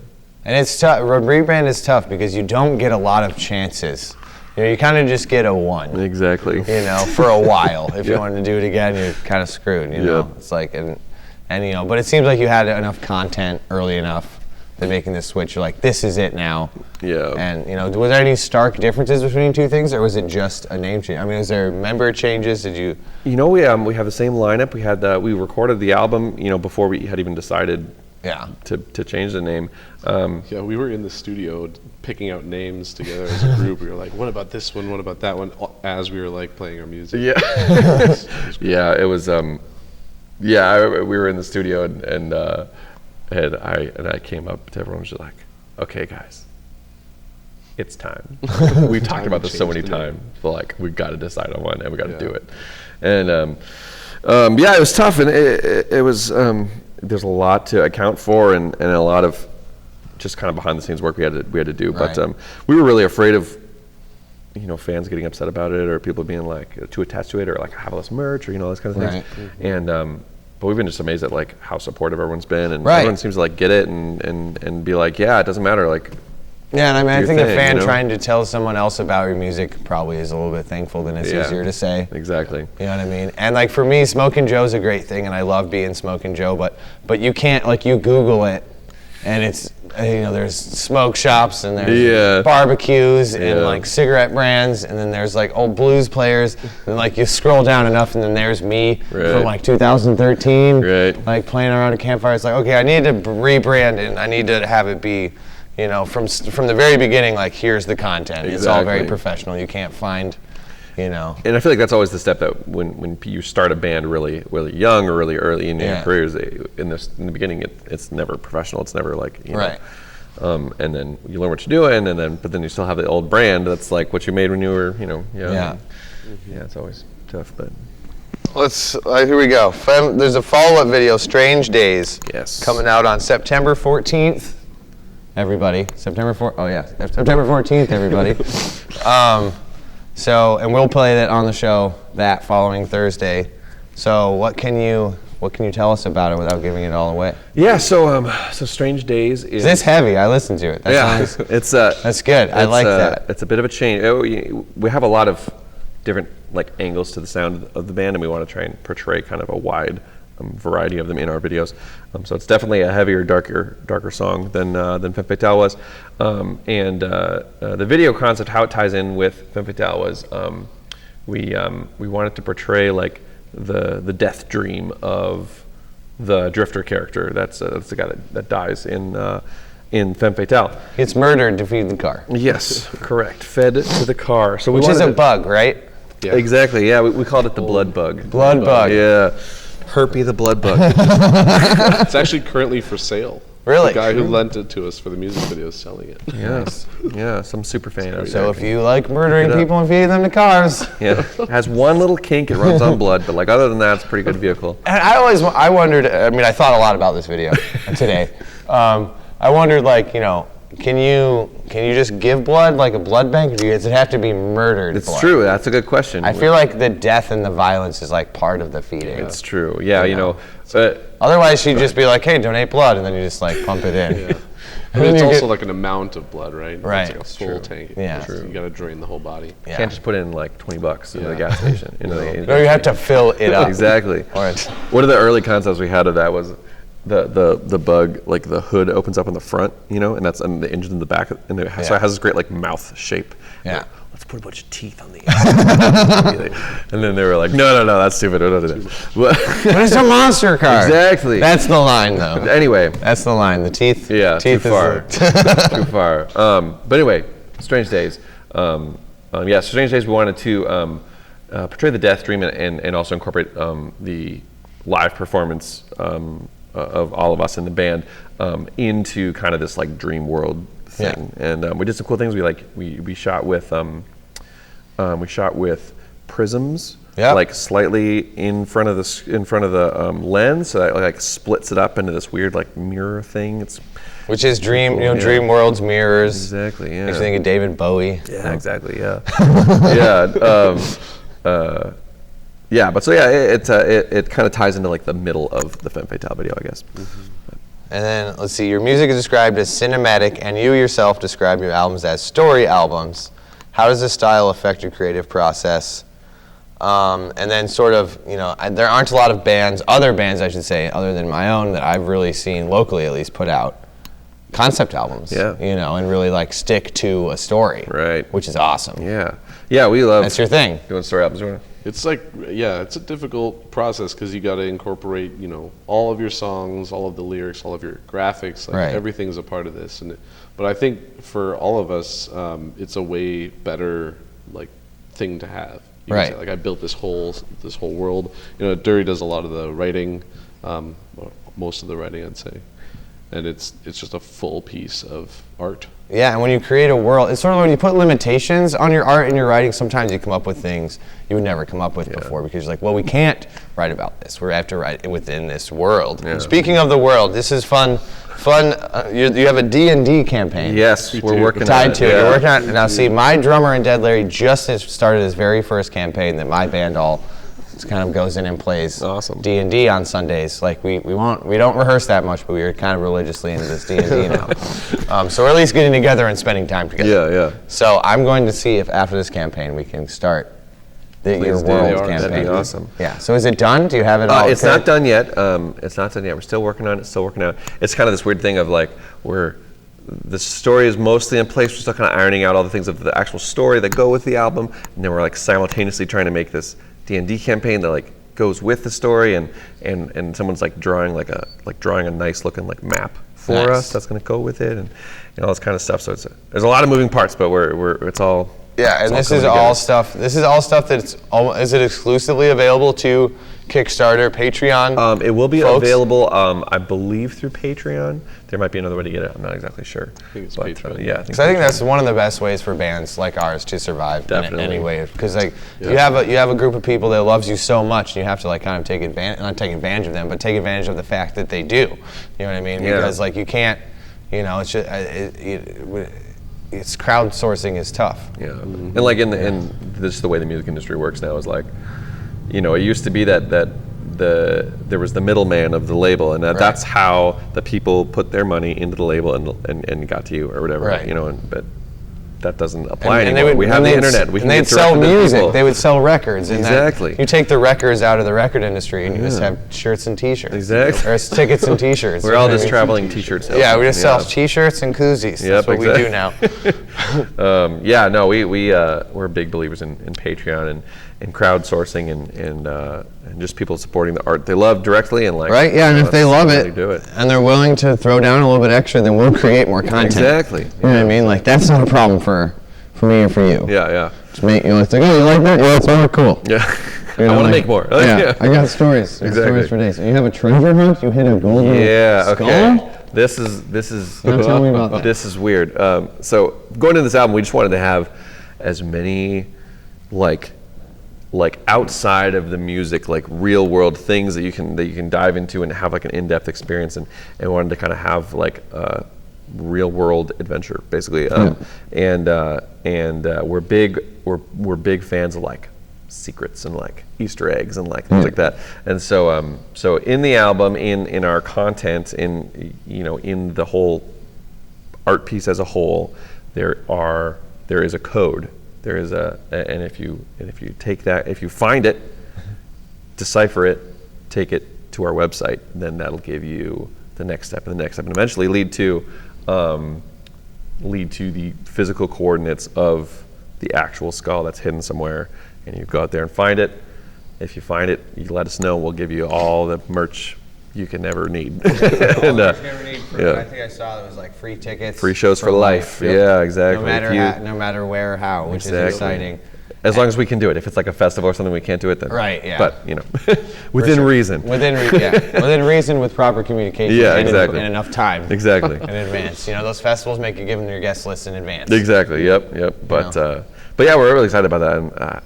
And it's tough. Rebrand is tough because you don't get a lot of chances. You kind of just get a one. Exactly. For a while. If you want to do it again, you're kind of screwed. It's like and but it seems like you had enough content early enough that making this switch, you're like, this is it now. Yeah. And was there any stark differences between two things, or was it just a name change? I mean, is there member changes? Did you? We have the same lineup. We had we recorded the album before we had even decided. To change the name. We were in the studio picking out names together as a group. We were like, what about this one? What about that one? As we were like playing our music. Yeah. Yeah, it was we were in the studio and I came up to everyone and was just like, okay, guys, it's time. We've talked about this so many times, but like we got to decide on one and we got to do it. And yeah, it was tough, and it was there's a lot to account for and a lot of just kind of behind the scenes work we had to do. Right. But we were really afraid of fans getting upset about it, or people being like too attached to it, or like have less merch, or those kind of things. Right. And but we've been just amazed at like how supportive everyone's been, and Right. everyone seems to like get it and be like, yeah, it doesn't matter, like. Yeah, and I mean, I your think a thing, fan you know? trying to tell someone else about your music probably is a little bit thankful than it's Yeah. easier to say. Exactly. You know what I mean? And like for me, Smokin Joe's a great thing, and I love being Smokin Joe. But you can't, like, you Google it, and it's there's smoke shops and there's barbecues and like cigarette brands, and then there's like old blues players, and like you scroll down enough, and then there's me from like 2013, like playing around a campfire. It's like, okay, I need to rebrand it, and I need to have it be. From the very beginning, like, here's the content. It's all very professional. You can't find, And I feel like that's always the step that when you start a band really young or really early in your careers, in the beginning, it's never professional. It's never like, right. And then you learn what you're doing, but then you still have the old brand that's like what you made when you were, young. Yeah, it's always tough, but. Here we go. There's a follow-up video, Strange Days. Yes. Coming out on September 14th. Everybody, September 14th, everybody. And we'll play that on the show that following Thursday. So what can you tell us about it without giving it all away? Yeah, so Strange Days is... This heavy, I listened to it. That's good, I like that. It's a bit of a change. We have a lot of different angles to the sound of the band, and we want to try and portray kind of a wide variety of them in our videos. So it's definitely a heavier, darker song than Femme Fatale was. The video concept, how it ties in with Femme Fatale was we wanted to portray the death dream of the drifter character. That's the guy that dies in Femme Fatale. Gets murdered to feed the car. Yes, correct. Fed to the car. So which is a bug, right? Yeah. Exactly. Yeah, we called it the blood bug. Blood bug. Yeah. Herpy the blood bug. It's actually currently for sale. Really? The guy who lent it to us for the music video is selling it. Yes. Yeah, some super fan. So if you like murdering people and feeding them to cars. Yeah. It has one little kink, it runs on blood, but other than that, it's a pretty good vehicle. And I wondered, I thought a lot about this video today. I wondered, can you just give blood like a blood bank, or does it have to be murdered? It's true. That's a good question. I feel like the death and the violence is part of the feeding. It's true. Yeah, otherwise, she'd just be like, "Hey, donate blood," and then you just pump it in. Yeah. But it's also an amount of blood, right? Right. It's like a full tank. Yeah. So you got to drain the whole body. You can't just put in $20 into the gas station. No, you have to fill it up. Exactly. One of the early concepts we had of that was the bug, the hood opens up in the front, and the engine in the back, and so it has this great mouth shape. Yeah. Let's put a bunch of teeth on the end. And then they were like, no, that's stupid. Don't do that. But it's a monster car. Exactly. That's the line, though. Anyway. That's the line. The teeth. Yeah, teeth too far. Too far. But anyway, Strange Days. Strange Days, we wanted to portray the death dream and also incorporate the live performance of all of us in the band into kind of this dream world thing. Yeah. And we did some cool things. We shot with prisms, slightly in front of the lens, so that splits it up into this weird mirror thing. Which is dream, cool, dream worlds, mirrors. Exactly. Yeah. Makes you think of David Bowie. Yeah. Exactly. Yeah. Yeah. But it kind of ties into the middle of the Femme Fatale video, I guess. Mm-hmm. And then, let's see, your music is described as cinematic, and you yourself describe your albums as story albums. How does this style affect your creative process? And then there aren't a lot of other bands, I should say, other than my own, that I've really seen, locally at least, put out concept albums. Yeah. And really stick to a story. Right. Which is awesome. Yeah. Yeah, we love... That's your thing. Doing story albums. It's it's a difficult process because you got to incorporate, all of your songs, all of the lyrics, all of your graphics, everything's a part of this. But I think for all of us, it's a way better thing to have. You can say, like I built this whole world. You know, Dury does a lot of the writing, or most of the writing, I'd say, and it's just a full piece of art. Yeah, and when you create a world, it's sort of when you put limitations on your art and your writing, sometimes you come up with things you would never come up with before, because you're like, well, we can't write about this. We have to write within this world. Yeah. Speaking of the world, this is fun. You have a D&D campaign. Yes, we're working tied to it. You're working on it. Now, see, my drummer in Dead Larry just started his very first campaign that my band all kind of goes in and plays D&D on Sundays. Like we don't rehearse that much, but we are kind of religiously into this D&D now. So we're at least getting together and spending time together. Yeah. So I'm going to see if after this campaign we can start your world campaign. That'd be awesome. Yeah. So is it done? Do you have it all? It's not done yet. It's not done yet. We're still working on it. Still working out. It's kind of this weird thing of like the story is mostly in place. We're still kind of ironing out all the things of the actual story that go with the album, and then we're like simultaneously trying to make this D&D campaign that like goes with the story, and someone's like drawing a nice looking like map for us that's going to go with it, and all this kind of stuff. So there's a lot of moving parts, but it's all. Yeah, and this is all stuff. This is all stuff that's. Is it exclusively available to Kickstarter, Patreon? It will be available, I believe, through Patreon. There might be another way to get it. I'm not exactly sure. I think it's Patreon. Yeah, because I think that's one of the best ways for bands like ours to survive. Definitely. In any way. Because like you have a group of people that loves you so much, and you have to like kind of not take advantage of them, but take advantage of the fact that they do. You know what I mean? Yeah. Because like you can't, it's just it's crowdsourcing is tough. Yeah, and like in this is the way the music industry works now is like, it used to be that there was the middleman of the label, and that's how the people put their money into the label and got to you or whatever. Right. But that doesn't apply anymore. We have the internet. We can they'd sell music. They would sell records. Exactly. You take the records out of the record industry, and you just have shirts and T-shirts. Exactly. Or tickets and T-shirts. We're all just traveling T-shirts. Yeah, we just sell T-shirts and koozies. That's what we do now. We're big believers in Patreon and crowdsourcing and just people supporting the art they love directly and like. Right. Yeah, and if they love it, do it, and they're willing to throw down a little bit extra, then we'll create more content. Exactly. You know what I mean? Like that's not a problem for me or for you. Yeah. Just make it's like, oh, you like that? Yeah, that's all cool. Yeah. I want to make more. Yeah. I got stories. Exactly. Stories for days. You have a treasure hunt? You hit a golden skull? Okay. This is. Now tell me about that. This is weird. So going into this album, we just wanted to have as many like outside of the music, like real world things that you can dive into and have like an in-depth experience, and wanted to kind of have like a real world adventure basically. And we're big fans of like secrets and like Easter eggs and like things like that. And so in the album, in our content, in the whole art piece as a whole, there is a code. There is and if you take that, if you find it, decipher it, take it to our website, then that'll give you the next step and the next step, and eventually lead to the physical coordinates of the actual skull that's hidden somewhere. And you go out there and find it. If you find it, you let us know. We'll give you all the merch you can ever need. I think I saw there was like free tickets. Free shows for life. Yeah, exactly. No matter where or how, which is exciting. As long as we can do it. If it's like a festival or something we can't do it, then. Right, yeah. But, within reason. Within reason with proper communication. Yeah, exactly. And enough time. Exactly. In advance. Those festivals make you give them your guest list in advance. Exactly, yep. But yeah, we're really excited about that.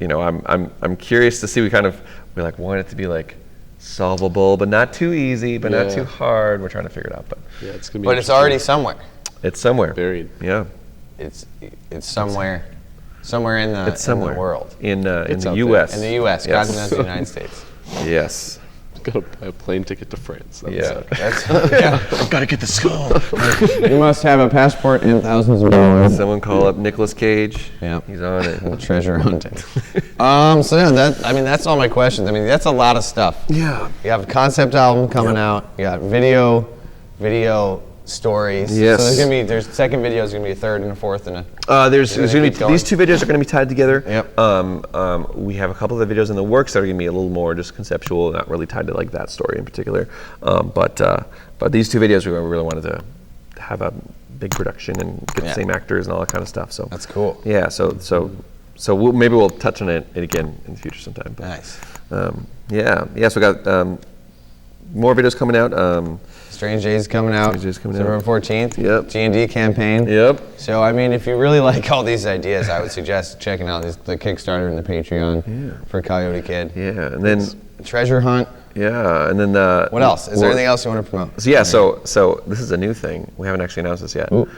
And, I'm curious to see, we want it to be like solvable, but not too easy, but not too hard. We're trying to figure it out. But yeah, it's gonna be. But it's already somewhere. It's somewhere. Buried. Yeah. It's somewhere. Somewhere in the world. In the U.S. In the U.S. Yes. God knows the United States. Yes. Gotta buy a plane ticket to France. I've got to get the skull. You must have a passport and thousands of dollars. Someone call up Nicolas Cage. Yeah, he's on it. Treasure hunting. That's all my questions. That's a lot of stuff. Yeah. You have a concept album coming out. You got video stories. Yes. So there's second video is gonna be a third and a fourth and there's gonna be these two videos are gonna be tied together. Yep. We have a couple of the videos in the works that are gonna be a little more just conceptual, not really tied to like that story in particular. But these two videos we really wanted to have a big production and get the same actors and all that kind of stuff. So that's cool. Yeah. So so maybe we'll touch on it again in the future sometime. But, Nice. Yeah. So we got more videos coming out. Strange Days coming out. Strange Days coming September out. 14th. Yep. G&D campaign. Yep. So I mean, if you really like all these ideas, I would suggest checking out the Kickstarter and the Patreon for Coyote Kid. Yeah, and then Treasure Hunt. yeah, and then What else? Is there anything else you want to promote? So yeah, so this is a new thing. We haven't actually announced this yet. Ooh.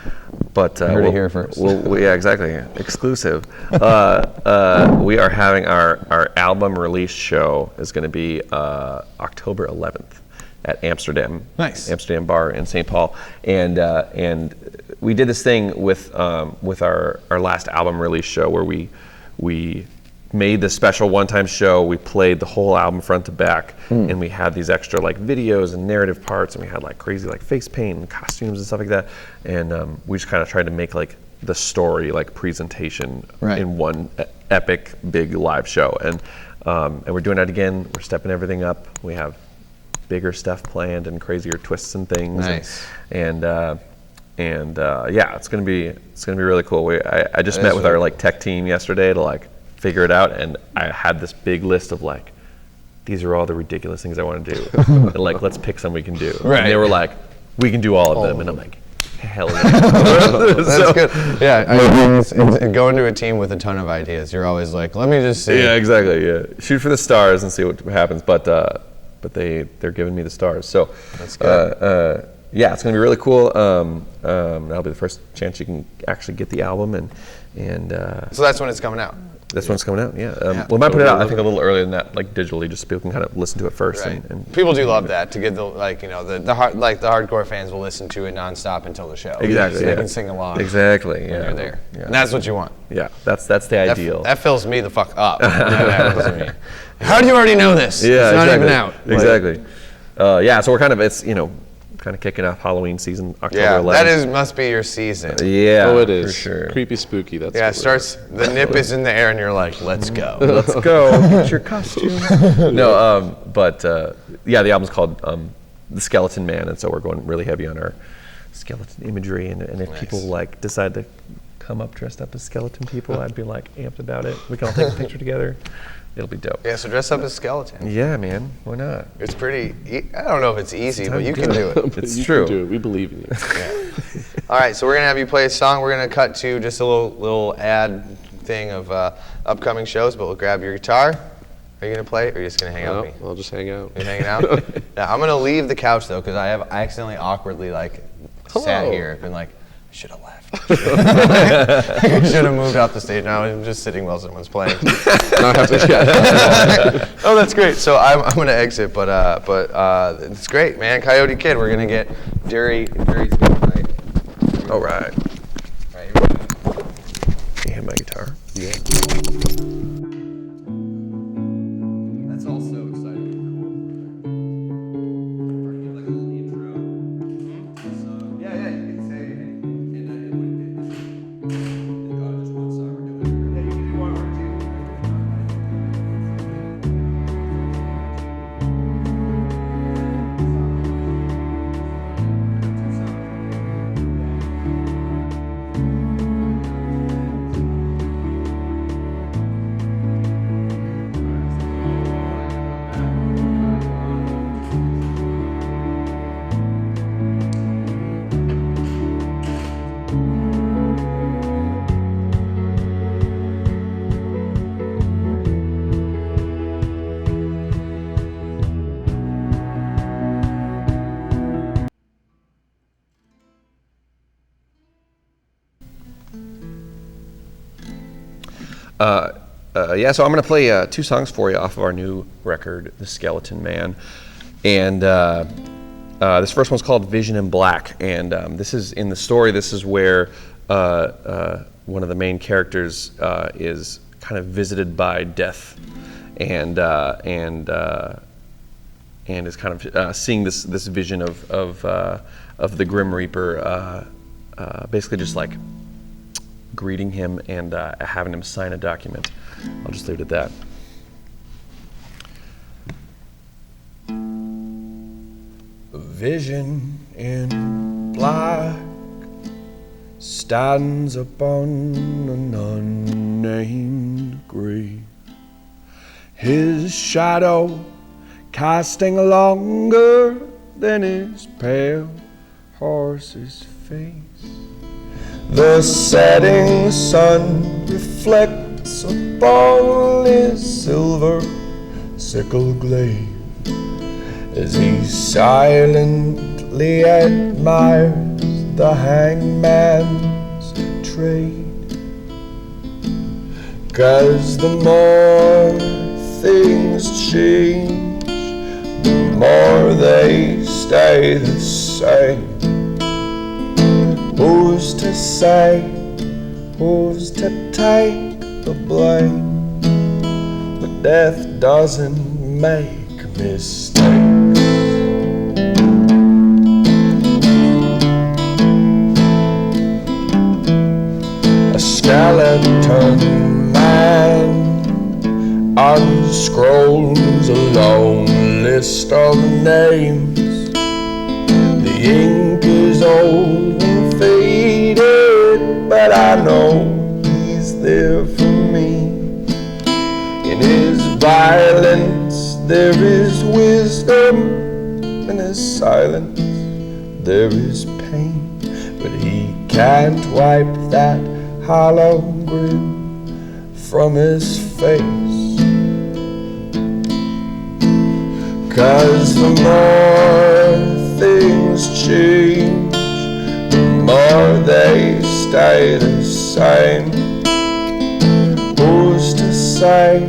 But Heard it here first. Yeah, exactly. Exclusive. We are having our album release show is going to be October 11th at Amsterdam. Nice. Amsterdam Bar in St. Paul, and we did this thing with our last album release show where we made this special one-time show. We played the whole album front to back, and we had these extra like videos and narrative parts, and we had like crazy like face paint and costumes and stuff like that. And we just kind of tried to make like the story like presentation in one epic big live show. And we're doing that again. We're stepping everything up. We have bigger stuff planned and crazier twists and things. Nice. And yeah, it's gonna be really cool. I just met with our like tech team yesterday to like figure it out, and I had this big list of like, these are all the ridiculous things I want to do. And like, let's pick some we can do. Right. And they were like, we can do all of them. And I'm like, hell yeah. That's good. Yeah, I mean, it's going to a team with a ton of ideas. You're always like, let me just see. Yeah, exactly. Yeah, shoot for the stars and see what happens. But they're giving me the stars. So that's good. Yeah, it's gonna be really cool. That'll be the first chance you can actually get the album, and so that's when it's coming out. That's when it's coming out. Yeah. We might put it out, I think, a little earlier than that, like digitally, just so people can kind of listen to it first. Right. And people do love that, to get the the hardcore fans will listen to it nonstop until the show. Exactly. So they can sing along. Exactly. When Yeah. they're there. Yeah. And that's what you want. Yeah. That's the ideal. That fills me the fuck up. when that happens to me. How do you already know this? Yeah. It's not exactly. even out. Exactly. Yeah. So we're kind of kind of kicking off Halloween season, October 11th. That must be your season. Yeah. Oh, it is. For sure. Creepy, spooky. That's Yeah, it starts. The nip is in the air, and you're like, "Let's go." Let's go. Get your costume. No, but yeah, the album's called The Skeleton Man, and so we're going really heavy on our skeleton imagery. And if people like decide to come up dressed up as skeleton people, I'd be like amped about it. We can all take a picture together. It'll be dope. Yeah, so dress up as skeleton. Yeah, man. Why not? It's pretty. I don't know if it's easy, but you can do it. It's you true. Can do it. We believe in you. Yeah. All right, so we're gonna have you play a song. We're gonna cut to just a little ad thing of upcoming shows, but we'll grab your guitar. Are you gonna play, or are you just gonna hang out with me? I'll just hang out. You hanging out? Yeah, I'm gonna leave the couch though, because I accidentally awkwardly sat here and been like, I should have left. I should have moved off the stage. Now I'm just sitting while someone's playing. Oh, that's great. So I'm gonna exit, but it's great, man. Coyote Kid. We're gonna get Dury's right. All right. All right, you ready? You have my guitar. Yeah. That's all so exciting. Yeah, you can say just one song we're doing. Yeah, you can do one or two. Yeah, so I'm going to play 2 songs for you off of our new record, The Skeleton Man. And this first one's called Vision in Black. And this is, in the story, this is where one of the main characters is kind of visited by death and is kind of seeing this vision of the Grim Reaper basically just like greeting him and having him sign a document. I'll just leave it at that. Vision in black, stands upon an unnamed grave, his shadow casting longer than his pale horse's face. The setting sun reflects upon his silver sickle glaive as he silently admires the hangman's trade. 'Cause the more things change, the more they stay the same. Who's to say, who's to take the blame? But death doesn't make mistakes. A skeleton man unscrolls a long list of names. The ink is old and faded, but I know he's there for me. In his violence there is wisdom, in his silence there is pain. But he can't wipe that hollow grin from his face. 'Cause the more things change, the more they stay the same. Who's to say,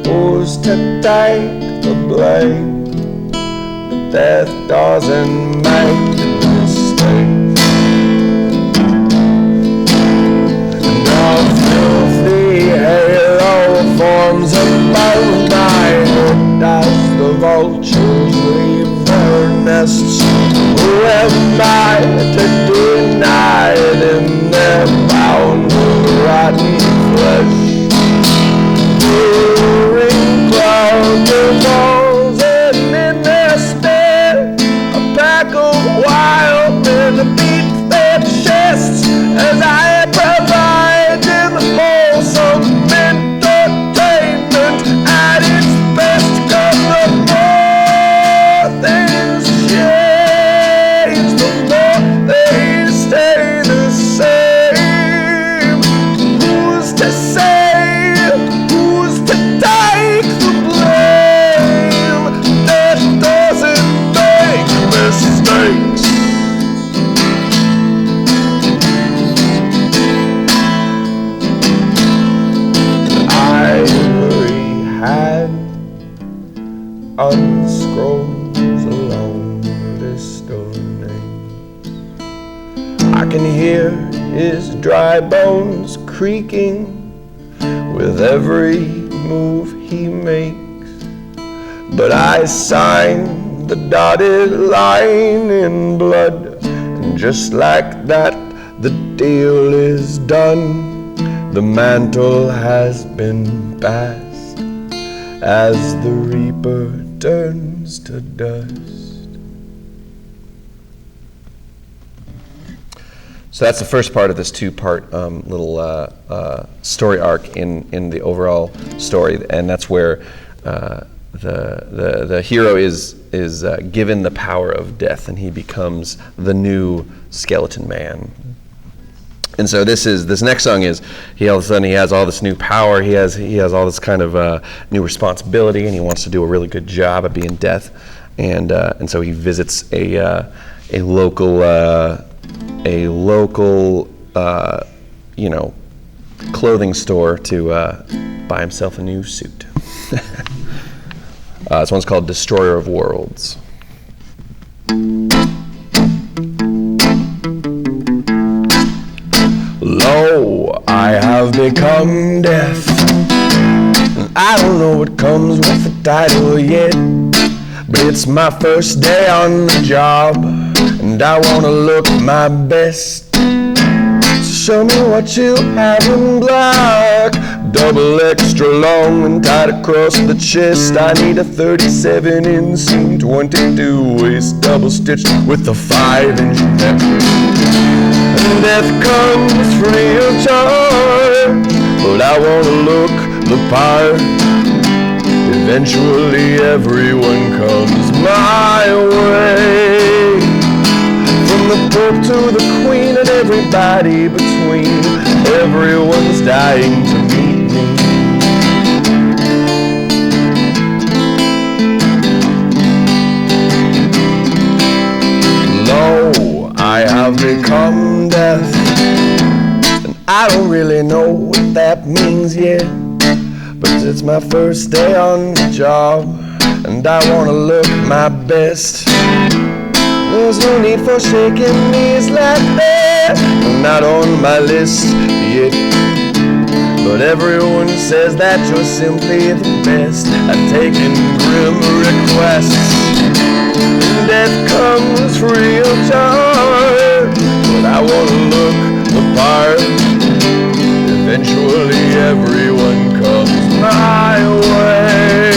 who's to take the blame? But death doesn't make mistakes. And a filthy halo forms above my head as the vultures leave their nests. Who am I to deny them their bound with rotten flesh? Roaring clouds of balls, and in their stead a pack of wild men beat their chests as I provide them wholesome entertainment at its best. 'Cause the more things change, the more they stay the same. Who's to say, who's to take the blame? That doesn't make mistakes. Ivory hand unscrolls a long list of names. I can hear his dry bones creaking with every move he makes. But I sign the dotted line in blood, and just like that the deal is done. The mantle has been passed as the reaper turns to dust. So that's the first part of this two-part little story arc in the overall story, and that's where the hero is given the power of death, and he becomes the new skeleton man. And so this next song is all of a sudden he has all this new power, he has all this kind of new responsibility, and he wants to do a really good job at being death, and so he visits a local clothing store to buy himself a new suit. This one's called Destroyer of Worlds. Lo, I have become death. I don't know what comes with the title yet, but it's my first day on the job, and I wanna look my best. So show me what you have in black, double extra long and tied across the chest. I need a 37 inseam, 22 waist, double stitched with a 5-inch neck. And death comes free of charge, but I wanna look the part. Eventually everyone comes my way. From the Pope to the Queen and everybody between, everyone's dying to meet me. Lo, I have become death, and I don't really know what that means yet. But it's my first day on the job, and I wanna look my best. There's no need for shaking knees like that. I'm not on my list yet, but everyone says that you're simply the best at taking grim requests. Death comes free of charge, but I wanna look the part. Eventually everyone comes my way.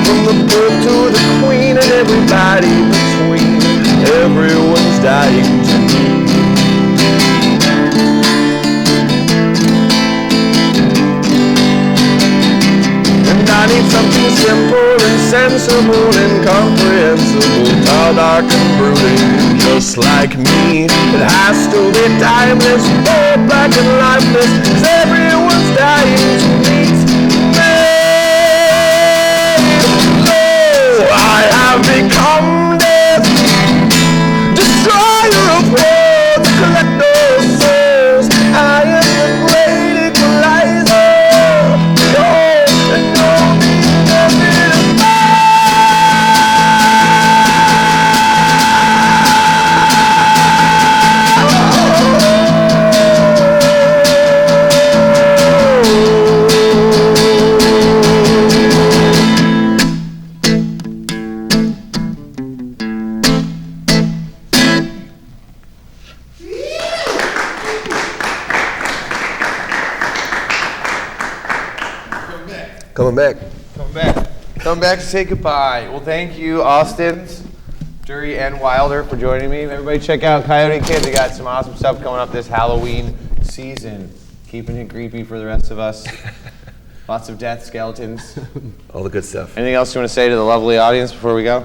From the Pope to the Queen and everybody between, everyone's dying to meet me. And I need something simple and sensible and comprehensible, tall, dark and brooding, just like me. It has to be timeless, bold, black and lifeless, 'cause everyone's dying to meet me. Oh, I have become death, destroyer of worlds, collector of souls. I am the great equalizer. Oh, and all these nothing is coming back. Come back to say goodbye. Well, thank you, Austin, Dury, and Wilder for joining me. Everybody check out Coyote Kid. They got some awesome stuff coming up this Halloween season. Keeping it creepy for the rest of us. Lots of death, skeletons. All the good stuff. Anything else you want to say to the lovely audience before we go?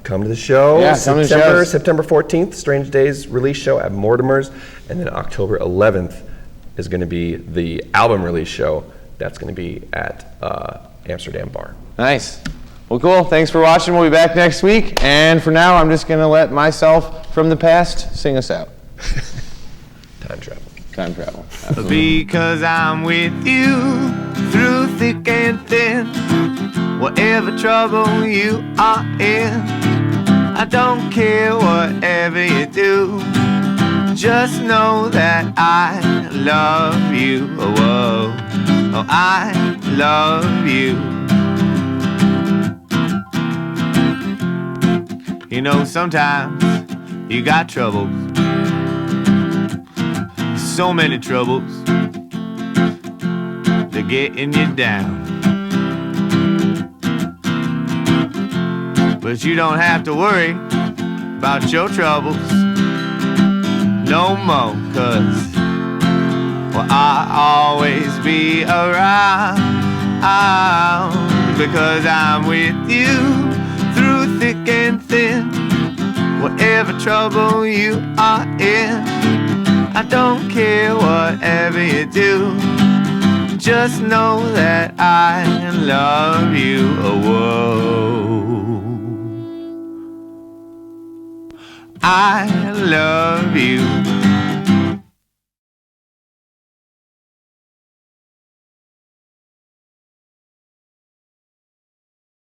Come to the show. Yeah, come to the shows. September 14th, Strange Days release show at Mortimer's, and then October 11th is going to be the album release show. That's going to be at Amsterdam Bar. Nice. Well, cool. Thanks for watching. We'll be back next week. And for now, I'm just going to let myself from the past sing us out. Time travel. Time travel. Because I'm with you through thick and thin, whatever trouble you are in. I don't care whatever you do, just know that I love you. Oh, whoa. Oh, I love you. You know, sometimes you got troubles, so many troubles, they're getting you down. But you don't have to worry about your troubles no more, 'cause well, I'll always be around, because I'm with you through thick and thin, whatever trouble you are in. I don't care whatever you do, just know that I love you. Oh, whoa. I love you.